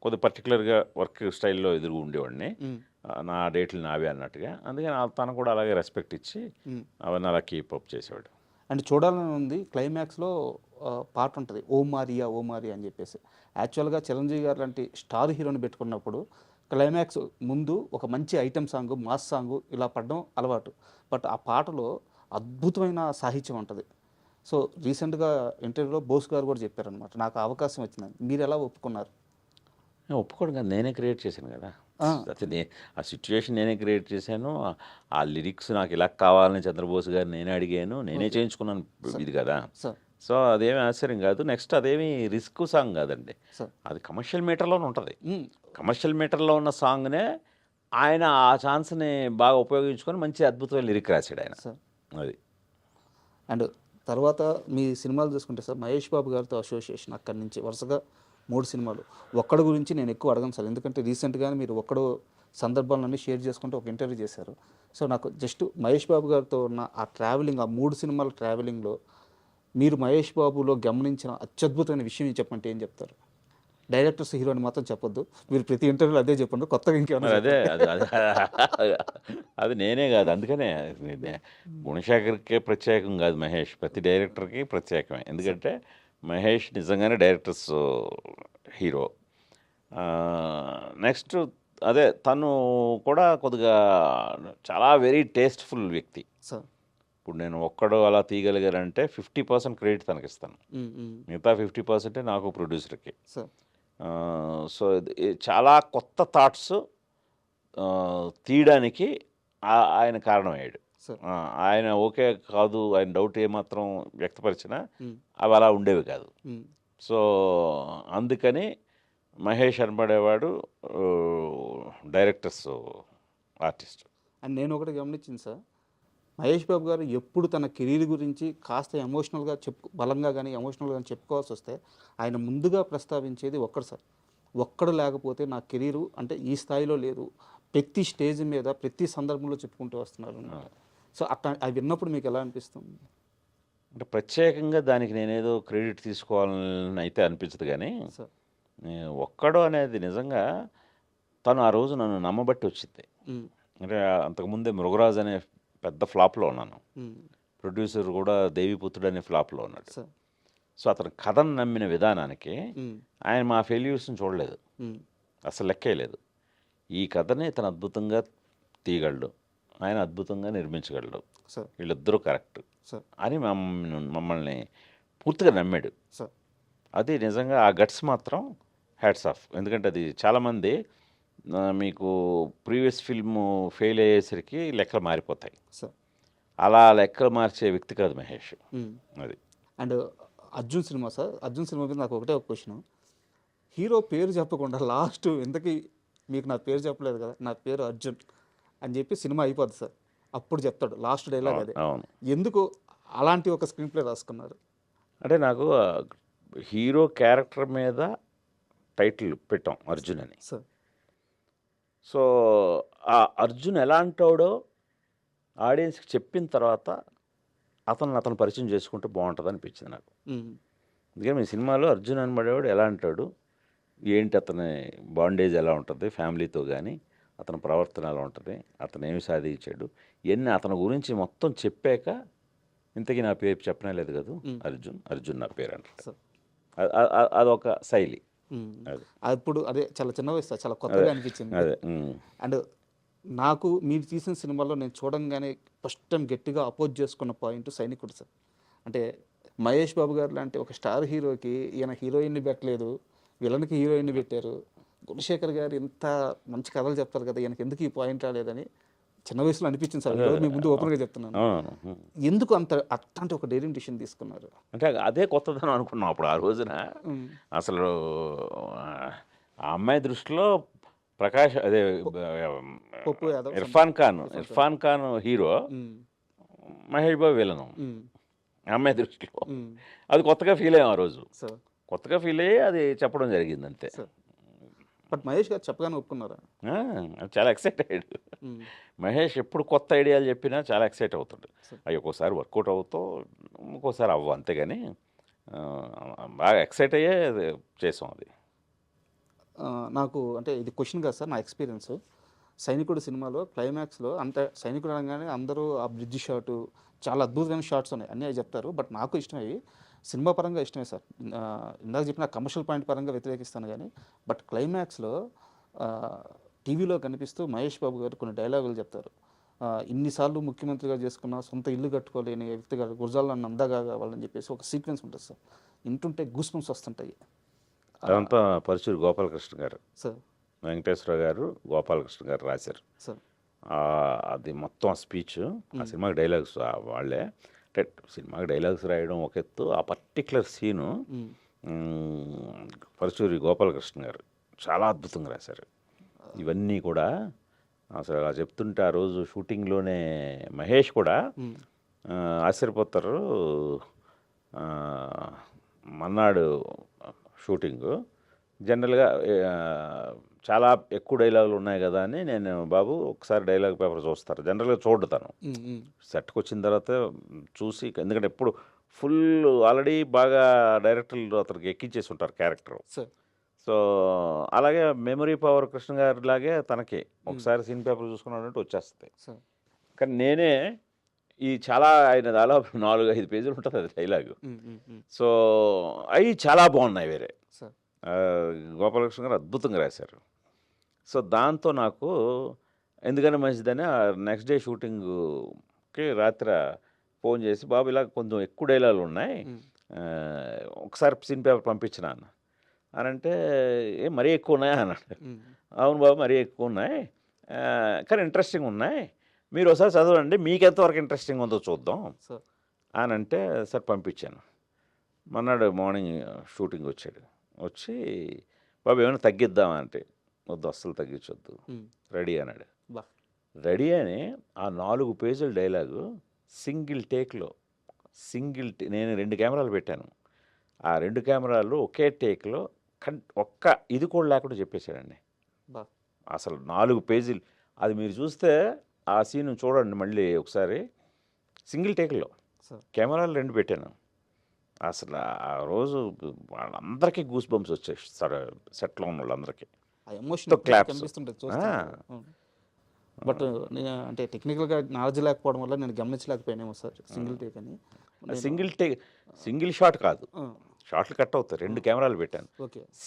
కొద్ది పర్టికులర్గా వర్క్ స్టైల్లో ఎదురు ఉండేవాడిని, నా డేట్లు నావే అన్నట్టుగా. అందుకని తను కూడా అలాగే రెస్పెక్ట్ ఇచ్చి అవన్నీ అలా కీపప్ చేసేవాడు. అండ్ చూడాలని ఉంది క్లైమాక్స్లో పాట ఉంటుంది, ఓ మారియా ఓ మారియా అని చెప్పేసి. యాక్చువల్గా చిరంజీవి గారు లాంటి స్టార్ హీరోని పెట్టుకున్నప్పుడు క్లైమాక్స్ ముందు ఒక మంచి ఐటెం సాంగ్, మాస్ సాంగ్ ఇలా పడడం అలవాటు. బట్ ఆ పాటలో అద్భుతమైన సాహిత్యం ఉంటుంది. సో రీసెంట్గా ఇంటర్వ్యూలో బోస్ గారు కూడా చెప్పారనమాట, నాకు అవకాశం వచ్చిందని. మీరు ఎలా ఒప్పుకున్నారు? ఒప్పుకోడు కదా, నేనే క్రియేట్ చేశాను కదా. అయితే ఆ సిచ్యువేషన్ నేనే క్రియేట్ చేశాను. ఆ లిరిక్స్ నాకు ఇలా కావాలని చంద్రబోస్ గారు నేనే అడిగాను, నేనే చేయించుకున్నాను ఇది కదా. సార్ సో అదేమీ ఆశ్చర్యం కాదు. నెక్స్ట్ అదేమి రిస్క్ సాంగ్ కాదండి, సార్ అది కమర్షియల్ మీటర్లోనే ఉంటుంది. కమర్షియల్ మీటర్లో ఉన్న సాంగ్నే ఆయన ఆ ఛాన్స్ని బాగా ఉపయోగించుకొని మంచి అద్భుతమైన లిరిక్ రాశాడు ఆయన. సార్ అది అండ్ తర్వాత మీ సినిమాలు చూసుకుంటే సార్ మహేష్ బాబు గారితో అసోసియేషన్ అక్కడి నుంచి వరుసగా 3 సినిమాలు. ఒక్కడు గురించి నేను ఎక్కువ అడగను సార్, ఎందుకంటే రీసెంట్గానే మీరు ఒక్కడు సందర్భాలన్నీ షేర్ చేసుకుంటూ ఒక ఇంటర్వ్యూ చేశారు. సో నాకు జస్ట్ మహేష్ బాబు గారితో ఉన్న ఆ ట్రావెలింగ్, ఆ 3 సినిమాల ట్రావెలింగ్లో మీరు మహేష్ బాబులో గమనించిన అత్యద్భుతమైన విషయం చెప్పంటే ఏం చెప్తారు? డైరెక్టర్స్ హీరోని మాత్రం చెప్పొద్దు, మీరు ప్రతి ఇంటర్వ్యూలో అదే చెప్పండి, కొత్తగా ఇంకేమన్నా మరి అదే అది నేనే కాదు, అందుకనే గుణశేఖర్కే ప్రత్యేకం కాదు మహేష్, ప్రతి డైరెక్టర్కి ప్రత్యేకమే. ఎందుకంటే మహేష్ నిజంగానే డైరెక్టర్స్ హీరో. నెక్స్ట్ అదే తను కూడా కొద్దిగా చాలా వెరీ టేస్ట్ఫుల్ వ్యక్తి. సార్ ఇప్పుడు నేను ఒక్కడు అలా తీయగలిగానంటే 50% క్రెడిట్ తనకిస్తాను, మిగతా 50% నాకు ప్రొడ్యూసర్కి. సార్ సో చాలా కొత్త థాట్స్ తీయడానికి ఆయన కారణమయ్యాడు. సార్ ఆయన ఓకే కాదు, ఆయన డౌట్ ఏమాత్రం వ్యక్తపరిచినా అవి అలా ఉండేవి కాదు. సో అందుకని మహేష్ అనబడేవాడు డైరెక్టర్స్ ఆర్టిస్ట్. అండ్ నేను ఒకటి గమనించింది సార్, మహేష్ బాబు గారు ఎప్పుడు తన కెరీర్ గురించి కాస్త ఎమోషనల్గా బలంగా కానీ ఎమోషనల్గా కానీ చెప్పుకోవాల్సి వస్తే ఆయన ముందుగా ప్రస్తావించేది ఒక్కడు సార్. ఒక్కడు లేకపోతే నా కెరీరు అంటే ఈ స్థాయిలో లేదు, ప్రతి స్టేజ్ మీద ప్రతి సందర్భంలో చెప్పుకుంటూ వస్తున్నారు. సో అట్లా అవి విన్నప్పుడు మీకు ఎలా అనిపిస్తుంది? అంటే ప్రత్యేకంగా దానికి నేనేదో క్రెడిట్ తీసుకోవాలని అయితే అనిపించదు, కానీ సార్ ఒక్కడు అనేది నిజంగా తను ఆ రోజు నన్ను నమ్మబట్టి వచ్చింది. అంటే అంతకుముందే మృగరాజ్ అనే పెద్ద ఫ్లాప్లో ఉన్నాను, ప్రొడ్యూసర్ కూడా దేవిపుత్రుడు అనే ఫ్లాప్లో ఉన్నాడు. సో అతను కథను నమ్మిన విధానానికి ఆయన మా ఫెయిల్యూర్స్ని చూడలేదు, అసలు లెక్కేయలేదు. ఈ కథని తను అద్భుతంగా తీయగలడు, ఆయన అద్భుతంగా నిర్మించగలడు, వీళ్ళిద్దరూ కరెక్ట్ అని మమ్మల్ని పూర్తిగా నమ్మాడు. అది నిజంగా ఆ గట్స్ మాత్రం హ్యాట్స్ ఆఫ్. ఎందుకంటే అది చాలామంది మీకు ప్రీవియస్ ఫిల్మ్ ఫెయిల్ అయ్యేసరికి లెక్కలు మారిపోతాయి, అలా లెక్కలు మార్చే వ్యక్తి కాదు మహేష్. అది. And Arjun cinema sir, Arjun cinema మీద నాకు ఒకటే ఒక క్వశ్చన్, హీరో పేరు చెప్పకుండా లాస్ట్ ఎందుకు మీకు నా పేరు చెప్పలేదు కదా, నా పేరు అర్జున్ అని చెప్పి సినిమా అయిపోద్ది సార్, అప్పుడు చెప్తాడు లాస్ట్ డైలాగ్ అదే. అవును, ఎందుకు అలాంటి ఒక స్క్రీన్ ప్లే రాసుకున్నారు? అంటే నాకు హీరో క్యారెక్టర్ మీద టైటిల్ పెట్టాం అర్జున్ అని. సార్ సో ఆ అర్జున్ ఎలాంటోడో ఆడియన్స్కి చెప్పిన తర్వాత అతను పరిచయం చేసుకుంటే బాగుంటుంది అనిపించింది నాకు. అందుకని మీ సినిమాలో అర్జున్ అనబడేవాడు ఎలా అంటాడు, ఏంటి అతని బాండేజ్ ఎలా ఉంటుంది ఫ్యామిలీతో, కానీ అతని ప్రవర్తన ఎలా ఉంటుంది, అతను ఏమి సాధించాడు, ఇవన్నీ అతని గురించి మొత్తం చెప్పాక ఇంతకీ నా పేరు చెప్పనే లేదు కదా, అర్జున్ నా పేరు అంటారు. అదొక శైలి. అప్పుడు అదే చాలా చిన్న వయసు, చాలా కొత్తగా అనిపించింది. అదే. అండ్ నాకు మీరు తీసిన సినిమాలో నేను చూడంగానే ఫస్ట్ టైం గట్టిగా అపోజ్ చేసుకున్న పాయింట్ సైనికుడు సార్. అంటే మహేష్ బాబు గారు లాంటి ఒక స్టార్ హీరోకి ఈయన హీరోయిన్ని పెట్టలేదు, విలన్కి హీరోయిన్ని పెట్టారు. గుణశేఖర్ గారు ఇంత మంచి కథలు చెప్తారు కదా, ఈయనకి ఎందుకు ఈ పాయింట్ రాలేదని చిన్న వయసులో అనిపించింది సార్. మీ ముందు ఓపెన్గా చెప్తున్నాను, ఎందుకు అట్లాంటి ఒక డైరెక్ట్ డిసిషన్ తీసుకున్నారు? అంటే అదే కొత్తదనం అనుకున్నాం అప్పుడు ఆ రోజున. అసలు ఆ అమ్మాయి దృష్టిలో ప్రకాష్ అదే ఇర్ఫాన్ ఖాన్ హీరో, మహేష్ బాబు విలను అమ్మాయి దృష్టిలో. అది కొత్తగా ఫీల్ అయ్యాం ఆ రోజు, కొత్తగా ఫీల్ అయ్యి అది చెప్పడం జరిగింది అంతే. బట్ మహేష్ గారు చెప్పగానే ఒప్పుకున్నారా? చాలా ఎక్సైట్ అయ్యాడు మహేష్. ఎప్పుడు కొత్త ఐడియాలు చెప్పినా చాలా ఎక్సైట్ అవుతాడు. అవి ఒక్కోసారి వర్కౌట్ అవుతావు, ఒక్కోసారి అవ్వ, అంతేగాని బాగా ఎక్సైట్ అయ్యే చేసాం అది. నాకు అంటే ఇది క్వశ్చన్ కాదు సార్, నా ఎక్స్పీరియన్స్. సైనికుడు సినిమాలో క్లైమాక్స్లో అంటే సైనికుడు అనగానే అందరూ ఆ బ్రిడ్జ్ షాటు చాలా అద్భుతమైన షాట్స్ ఉన్నాయి, అన్నీ చెప్తారు. బట్ నాకు ఇష్టమయ్యి సినిమా పరంగా ఇష్టమే సార్. ఇందాక చెప్పిన కమర్షియల్ పాయింట్ పరంగా వ్యతిరేకిస్తాను కానీ, బట్ క్లైమాక్స్లో టీవీలో కనిపిస్తూ మహేష్ బాబు గారు కొన్ని డైలాగులు చెప్తారు. ఇన్నిసార్లు ముఖ్యమంత్రిగా చేసుకున్న సొంత ఇల్లు కట్టుకోలేని వ్యక్తిగా గురజాల నన్ను అందగా కావాలని చెప్పేసి ఒక సీక్వెన్స్ ఉంటుంది సార్. వింటుంటే గూస్ బంప్స్ వస్తుంటాయి. అదంతా పరచూరు గోపాలకృష్ణ గారు సార్. వెంకటేశ్వర గారు గోపాలకృష్ణ గారు రాశారు. సార్ అది మొత్తం స్పీచ్, ఆ సినిమాకి డైలాగ్స్ వాళ్ళే. అంటే సినిమాకి డైలాగ్స్ రాయడం ఒక ఎత్తు, ఆ పర్టికులర్ సీను పరచూరి గోపాలకృష్ణ గారు చాలా అద్భుతంగా రాశారు. ఇవన్నీ కూడా అసలు అలా చెప్తుంటే ఆ రోజు షూటింగ్లోనే మహేష్ కూడా ఆశ్చర్యపోతారు. మన్నాడు షూటింగు జనరల్గా చాలా ఎక్కువ డైలాగులు ఉన్నాయి కదా అని నేను బాబు ఒకసారి డైలాగ్ పేపర్ చూస్తారు, జనరల్గా చూడతాను. సెట్కి వచ్చిన తర్వాత చూసి, ఎందుకంటే ఎప్పుడు ఫుల్ ఆల్రెడీ బాగా డైరెక్టర్లు అతనికి ఎక్కించేసి ఉంటారు క్యారెక్టర్. సో అలాగే మెమరీ పవర్ కృష్ణ గారి లాగే తనకి ఒకసారి సీన్ పేపర్ చూసుకున్నాడంటే వచ్చేస్తుంది. కానీ నేనే ఈ చాలా ఆయన దాదాపు 4-5 పేజీలు ఉంటుంది అది డైలాగు. సో అవి చాలా బాగున్నాయి వేరే. గోపాలకృష్ణ గారు అద్భుతంగా రాశారు. సో దాంతో నాకు ఎందుకని మంచిదని నెక్స్ట్ డే షూటింగ్కి రాత్రి ఫోన్ చేసి, బాబు ఇలా కొంచెం ఎక్కువ డైలాగులు ఉన్నాయి, ఒకసారి సీన్ పేపర్ పంపించిన అన్న అని అంటే, మరీ ఎక్కువ ఉన్నాయా అన్నాడు. అవును బాబు మరీ ఎక్కువ ఉన్నాయి, కానీ ఇంట్రెస్టింగ్ ఉన్నాయి, మీరు ఒకసారి చదవండి, మీకు ఎంతవరకు ఇంట్రెస్టింగ్ ఉందో చూద్దాం అని అంటే సార్ పంపించాను. మన్నాడు మార్నింగ్ షూటింగ్ వచ్చాడు. వచ్చి బాబు ఏమైనా తగ్గిద్దామా అంటే, వద్దు అస్సలు తగ్గించొద్దు, రెడీ అన్నాడు. రెడీ అని ఆ 4 పేజీల డైలాగు సింగిల్ టేక్లో, నేను 2 కెమెరాలు పెట్టాను, ఆ 2 కెమెరాలు ఒకే టేక్లో ఒక్క ఇది కూడా లేకుండా చెప్పేశాడండి. అసలు 4 పేజీలు అది మీరు చూస్తే ఆ సీన్ చూడండి మళ్ళీ ఒకసారి, సింగిల్ టేక్లో కెమెరాలు 2 పెట్టాను. అసలు ఆ రోజు వాళ్ళందరికీ గూస్ బంప్స్ వచ్చాయి, సెట్లో ఉన్న వాళ్ళందరికీ క్లాప్స్. బట్ అంటే టెక్నికల్గా నాలెడ్జ్ లేకపోవడం వల్ల నేను గమనించలేకపోయానేమో సార్ సింగిల్ టేక్ అని. సింగిల్ షాట్ కాదు, షాట్లు కట్ అవుతాయి, 2 కెమెరాలు పెట్టాను.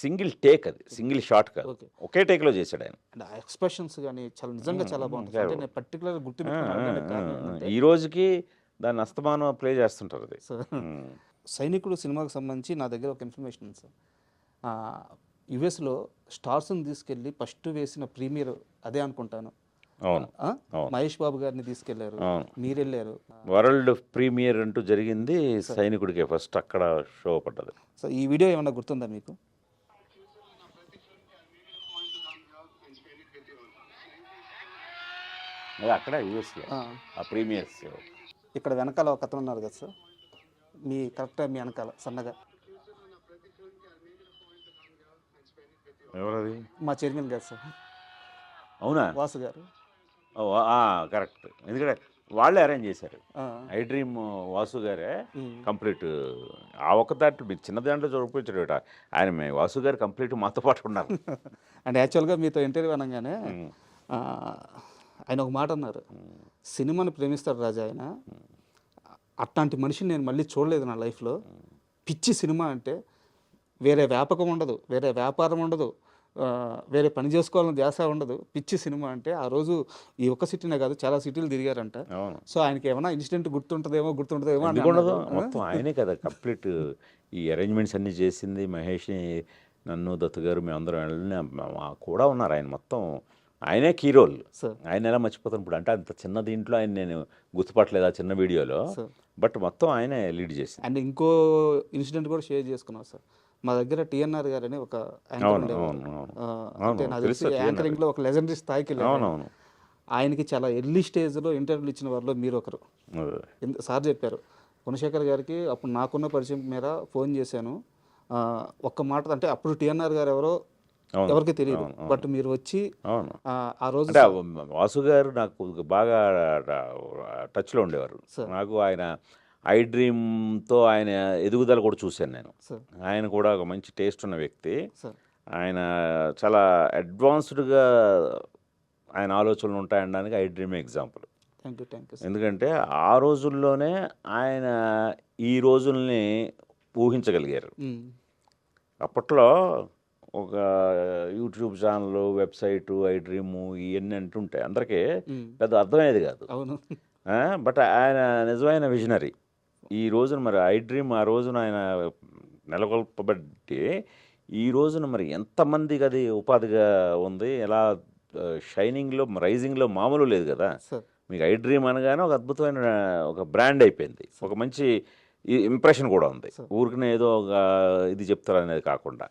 సింగిల్ టేక్, అది సింగిల్ షాట్ కాదు, ఒకే టేక్లో చేశాడు ఆయన. అండ్ ఆ ఎక్స్ప్రెషన్స్ కానీ చాలా నిజంగా చాలా బాగుంటుంది. నేను పర్టికులర్ గుర్తు ఈ రోజుకి దాన్ని అస్తమానం ప్లే చేస్తుంటారు అది. సైనికుడు సినిమాకి సంబంధించి నా దగ్గర ఒక ఇన్ఫర్మేషన్ ఉంది సార్. యుఎస్లో స్టార్స్ని తీసుకెళ్ళి ఫస్ట్ వేసిన ప్రీమియర్ అదే అనుకుంటాను. అవును, మహేష్ బాబు గారిని తీసుకెళ్లారు, మీరు వెళ్ళారు. వరల్డ్ ప్రీమియర్ అంటూ జరిగింది సైనికుడికి, ఫస్ట్ అక్కడ షో పడ్డది. సో ఈ వీడియో ఏమన్నా గుర్తుందా మీకు? అక్కడ యూఎస్లో ఆ ప్రీమియర్స్. ఇక్కడ వెనకాల ఒక అతను ఉన్నారు కదా సార్, మీ కరెక్ట్గా మీ వెనకాల సన్నగా, ఎవరది? మా చైర్మన్ గారు సార్. అవునా? వాసు గారు. కరెక్ట్, ఎందుకంటే వాళ్ళే అరేంజ్ చేశారు. ఐ డ్రీమ్ వాసు గారే కంప్లీట్. ఆ ఒక్క దాంట్లో మీరు చిన్న దాంట్లో చూడకపోయాడు ఆయన, వాసు గారు కంప్లీట్ మాతో పాటు ఉన్నారు. అంటే యాక్చువల్గా మీతో ఇంటర్వ్యూ అనగానే ఆయన ఒక మాట అన్నారు, సినిమాని ప్రేమిస్తాడు రాజా ఆయన, అట్లాంటి మనిషిని నేను మళ్ళీ చూడలేదు నా లైఫ్లో. పిచ్చి సినిమా అంటే వేరే వ్యాపకం ఉండదు, వేరే వ్యాపారం ఉండదు, వేరే పని చేసుకోవాలని ధ్యాస ఉండదు, పిచ్చి సినిమా అంటే. ఆ రోజు ఈ ఒక్క సిటీనే కాదు చాలా సిటీలు తిరిగారంట. సో ఆయనకి ఏమైనా ఇన్సిడెంట్ గుర్తుంటుందేమో మొత్తం ఆయనే కదా కంప్లీట్ ఈ అరేంజ్మెంట్స్ అన్నీ చేసింది. మహేష్, నన్ను, దత్తు గారు, మేమందరం వెళ్ళిన కూడా ఉన్నారు. ఆయన మొత్తం ఆయనే కీ రోల్. ఆయన ఎలా మర్చిపోతాను ఇప్పుడు, అంటే అంత చిన్న దీంట్లో ఆయన నేను గుర్తుపట్టలేదు ఆ చిన్న వీడియోలో, బట్ మొత్తం ఆయనే లీడ్ చేసి. అండ్ ఇంకో ఇన్సిడెంట్ కూడా షేర్ చేసుకున్నాం సార్. మా దగ్గర టిఎన్ఆర్ గారు అని ఒక యాంకరింగ్ లో ఒక లెజెండరీ స్థాయికి వెళ్ళారు. ఆయనకి చాలా ఎర్లీ స్టేజ్లో ఇంటర్వ్యూలు ఇచ్చిన వారిలో మీరు ఒకరు. సార్ చెప్పారు, గుణశేఖర్ గారికి అప్పుడు నాకున్న పరిచయం మేర ఫోన్ చేశాను, ఒక్క మాట అంటే అప్పుడు టిఎన్ఆర్ గారు ఎవరికి తెలియదు, బట్ మీరు వచ్చి ఆ రోజు. వాసు గారు నాకు బాగా టచ్లో ఉండేవారు. నాకు ఆయన ఐ డ్రీమ్తో ఆయన ఎదుగుదల కూడా చూశాను నేను. ఆయన కూడా ఒక మంచి టేస్ట్ ఉన్న వ్యక్తి. ఆయన చాలా అడ్వాన్స్డ్గా ఆయన ఆలోచనలు ఉంటాయనడానికి ఐ డ్రీమ్ ఎగ్జాంపుల్. ఎందుకంటే ఆ రోజుల్లోనే ఆయన ఈ రోజుల్ని ఊహించగలిగారు. అప్పట్లో ఒక YouTube channel, website, I dream ఇవన్నీ అంటుంటాయి, అందరికీ పెద్ద అర్థమయ్యేది కాదు. బట్ ఆయన నిజమైన విజనరీ. ఈ రోజున మరి ఐ డ్రీమ్ ఆ రోజున ఆయన నెలకొల్పబట్టి ఈ రోజున మరి ఎంతమందికి అది ఉపాధిగా ఉంది, ఎలా షైనింగ్లో రైజింగ్లో మామూలు లేదు కదా. సార్ మీకు ఐ డ్రీమ్ అనగానే ఒక అద్భుతమైన ఒక బ్రాండ్ అయిపోయింది, ఒక మంచి ఇంప్రెషన్ కూడా ఉంది. ఊరికనే ఏదో ఒక ఇది చెప్తారు అనేది కాకుండా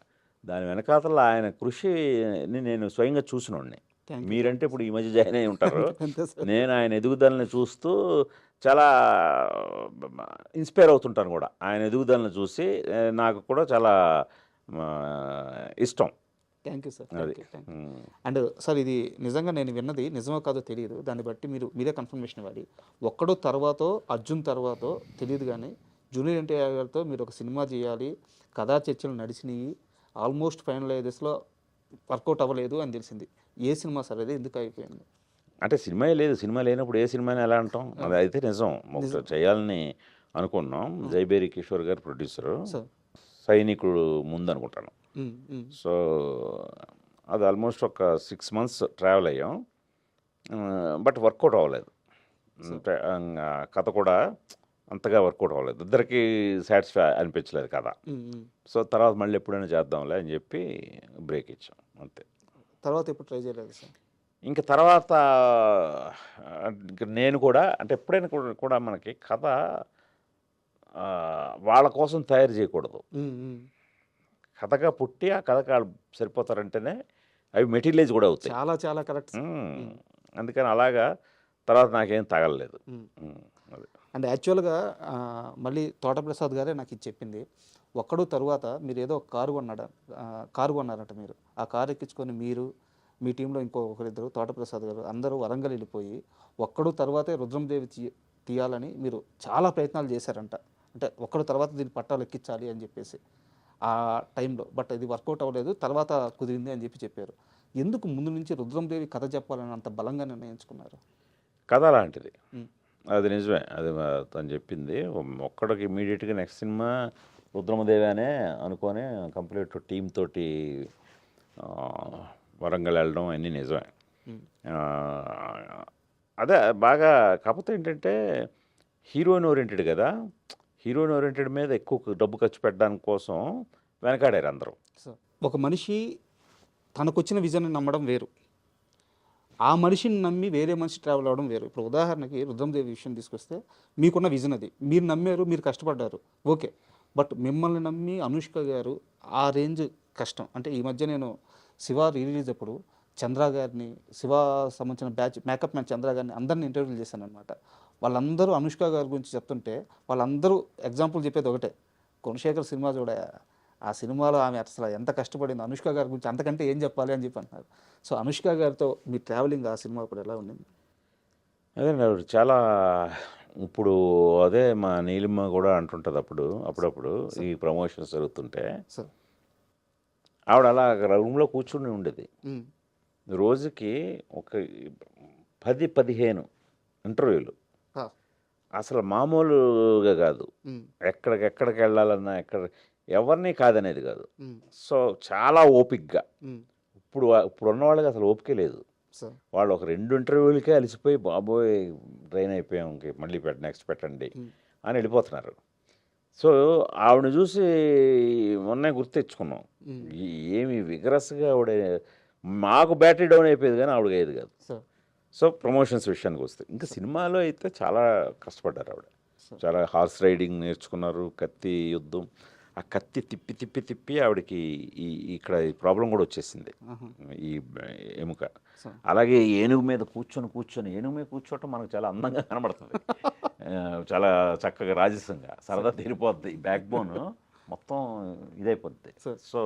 దాని వెనకాతల ఆయన కృషిని నేను స్వయంగా చూసినోడిని. Thank you. మీరంటే ఇప్పుడు ఈ మధ్య జాయిన్ అయి ఉంటారు. అంతే సార్. నేను ఆయన ఎదుగుదలని చూస్తూ చాలా ఇన్స్పైర్ అవుతుంటాను కూడా. ఆయన ఎదుగుదలను చూసి నాకు కూడా చాలా ఇష్టం థ్యాంక్ యూ సార్. అది. Thank you. అండ్ సార్ ఇది నిజంగా నేను విన్నది నిజమో కాదో తెలియదు, దాన్ని బట్టి మీరే కన్ఫర్మేషన్ ఇవ్వాలి. ఒక్కడు తర్వాతో అర్జున్ తర్వాతో తెలియదు కానీ జూనియర్ ఎన్టీఆర్ గారితో మీరు ఒక సినిమా చేయాలి, కథా చర్చలు నడిచినాయి, ఆల్మోస్ట్ ఫైనలైజెస్లో వర్కౌట్ అవ్వలేదు అని తెలిసింది. ఏ సినిమా సార్ అది, ఎందుకు అయిపోయింది? అంటే సినిమా లేదు, సినిమా లేనప్పుడు ఏ సినిమాని ఎలా అంటాం, అది అయితే నిజం. ఒకటి చేయాలని అనుకున్నాం. జైబేరి కిషోర్ గారు ప్రొడ్యూసరు, సార్ సైనికుడు ముందు అనుకుంటాను. సో అది ఆల్మోస్ట్ ఒక 6 months ట్రావెల్ అయ్యాం, బట్ వర్కౌట్ అవ్వలేదు. అంటే కథ కూడా అంతగా వర్కౌట్ అవ్వలేదు, ఇద్దరికి సాటిస్ఫై అనిపించలేదు కథ. సో తర్వాత మళ్ళీ ఎప్పుడైనా చేద్దాంలే అని చెప్పి బ్రేక్ ఇచ్చాం అంతే. తర్వాత ఎప్పుడు ట్రై చేయలేదు సార్? ఇంకా తర్వాత నేను కూడా అంటే ఎప్పుడైనా కూడా మనకి కథ వాళ్ళ కోసం తయారు చేయకూడదు. కథగా పుట్టి ఆ కథకు వాళ్ళు సరిపోతారంటేనే అవి మెటీరియలైజ్ కూడా అవుతాయి. చాలా చాలా కరెక్ట్. అందుకని అలాగా తర్వాత నాకేం తగలలేదు. అది అండ్ యాక్చువల్గా మళ్ళీ తోటప్రసాద్ గారే నాకు ఇది చెప్పింది. ఒక్కడు తరువాత మీరు ఏదో ఒక కారు కొన్నారట. మీరు ఆ కారు ఎక్కించుకొని మీరు మీ టీంలో ఒకరిద్దరు తోటప్రసాద్ గారు అందరూ వరంగల్ వెళ్ళిపోయి ఒక్కడు తర్వాతే రుద్రందేవి తీయాలని మీరు చాలా ప్రయత్నాలు చేశారంట. అంటే ఒక్కడు తర్వాత దీన్ని పట్టాలు ఎక్కించాలి అని చెప్పేసి ఆ టైంలో, బట్ ఇది వర్కౌట్ అవ్వలేదు, తర్వాత కుదిరింది అని చెప్పారు. ఎందుకు ముందు నుంచి రుద్రందేవి కథ చెప్పాలని అంత బలంగా నిర్ణయించుకున్నారు? కథ లాంటిది, అది నిజమే. అది తను చెప్పింది. ఒక్కడికి ఇమీడియట్గా నెక్స్ట్ సినిమా రుద్రమదేవి అనే అనుకొని కంప్లీట్ టీమ్ తోటి వరంగల్ వెళ్ళడం అన్నీ నిజమే. అదే బాగా. కాకపోతే ఏంటంటే హీరోయిన్ ఓరియంటెడ్ కదా, హీరోయిన్ ఓరియంటెడ్ మీద ఎక్కువ డబ్బు ఖర్చు పెట్టడానికి కోసం వెనకాడారు అందరూ. ఒక మనిషి తనకొచ్చిన విజన్ని నమ్మడం వేరు, ఆ మనిషిని నమ్మి వేరే మనిషి ట్రావెల్ అవ్వడం వేరు. ఇప్పుడు ఉదాహరణకి రుద్రందేవి విషయం తీసుకొస్తే మీకున్న విజన్ అది, మీరు నమ్మారు, మీరు కష్టపడ్డారు, ఓకే. బట్ మిమ్మల్ని నమ్మి అనుష్క గారు ఆ రేంజ్ కష్టం. అంటే ఈ మధ్య నేను శివ రిలీజ్ అప్పుడు చంద్ర గారిని, శివ సంబంధించిన బ్యాచ్ మేకప్ మ్యాన్ చంద్ర గారిని అందరిని ఇంటర్వ్యూలు చేశాను అనమాట. వాళ్ళందరూ అనుష్క గారి గురించి చెప్తుంటే వాళ్ళందరూ ఎగ్జాంపుల్ చెప్పేది ఒకటే, గుణశేఖర్ సినిమా చూడ, ఆ సినిమాలో ఆమె అసలు ఎంత కష్టపడింది, అనుష్క గారి గురించి అంతకంటే ఏం చెప్పాలి అని చెప్పి అంటున్నారు. సో అనుష్క గారితో మీ ట్రావెలింగ్ ఆ సినిమా అప్పుడు ఎలా ఉండింది? అదే చాలా ఇప్పుడు అదే మా నీలిమ కూడా అంటుంటుంది అప్పుడప్పుడు ఈ ప్రమోషన్స్ జరుగుతుంటే, సార్ ఆవిడ అలా రూమ్లో కూర్చుని ఉండేది. రోజుకి ఒక 10-15 ఇంటర్వ్యూలు, అసలు మామూలుగా కాదు. ఎక్కడికి వెళ్ళాలన్నా ఎవరిని కాదనేది కాదు. సో చాలా ఓపిక్గా. ఇప్పుడు ఉన్న వాళ్ళకి అసలు ఓపికే లేదు. వాళ్ళు ఒక 2 ఇంటర్వ్యూలకే అలసిపోయి బాబోయ్ ట్రైన్ అయిపోయాం, మళ్ళీ నెక్స్ట్ పెట్టండి అని వెళ్ళిపోతున్నారు. సో ఆవిడని చూసి మొన్నే గుర్తు తెచ్చుకున్నాం, ఏమి విగరస్గా ఆవిడ. మాకు బ్యాటరీ డౌన్ అయిపోయేది కానీ ఆవిడకి అయ్యేది కాదు. సో ప్రమోషన్స్ విషయానికి వస్తే ఇంకా సినిమాలో అయితే చాలా కష్టపడ్డారు ఆవిడ. చాలా హార్స్ రైడింగ్ నేర్చుకున్నారు, కత్తి యుద్ధం. ఆ కత్తి తిప్పి ఆవిడకి ఇక్కడ ప్రాబ్లం కూడా వచ్చేసింది, ఈ ఎముక. అలాగే ఏనుగు మీద కూర్చోవటం మనకు చాలా అందంగా కనబడుతుంది, చాలా చక్కగా రాజసంగా సరదా తీరిపోద్ది, బ్యాక్ బోన్ మొత్తం ఇదైపోద్ది. సో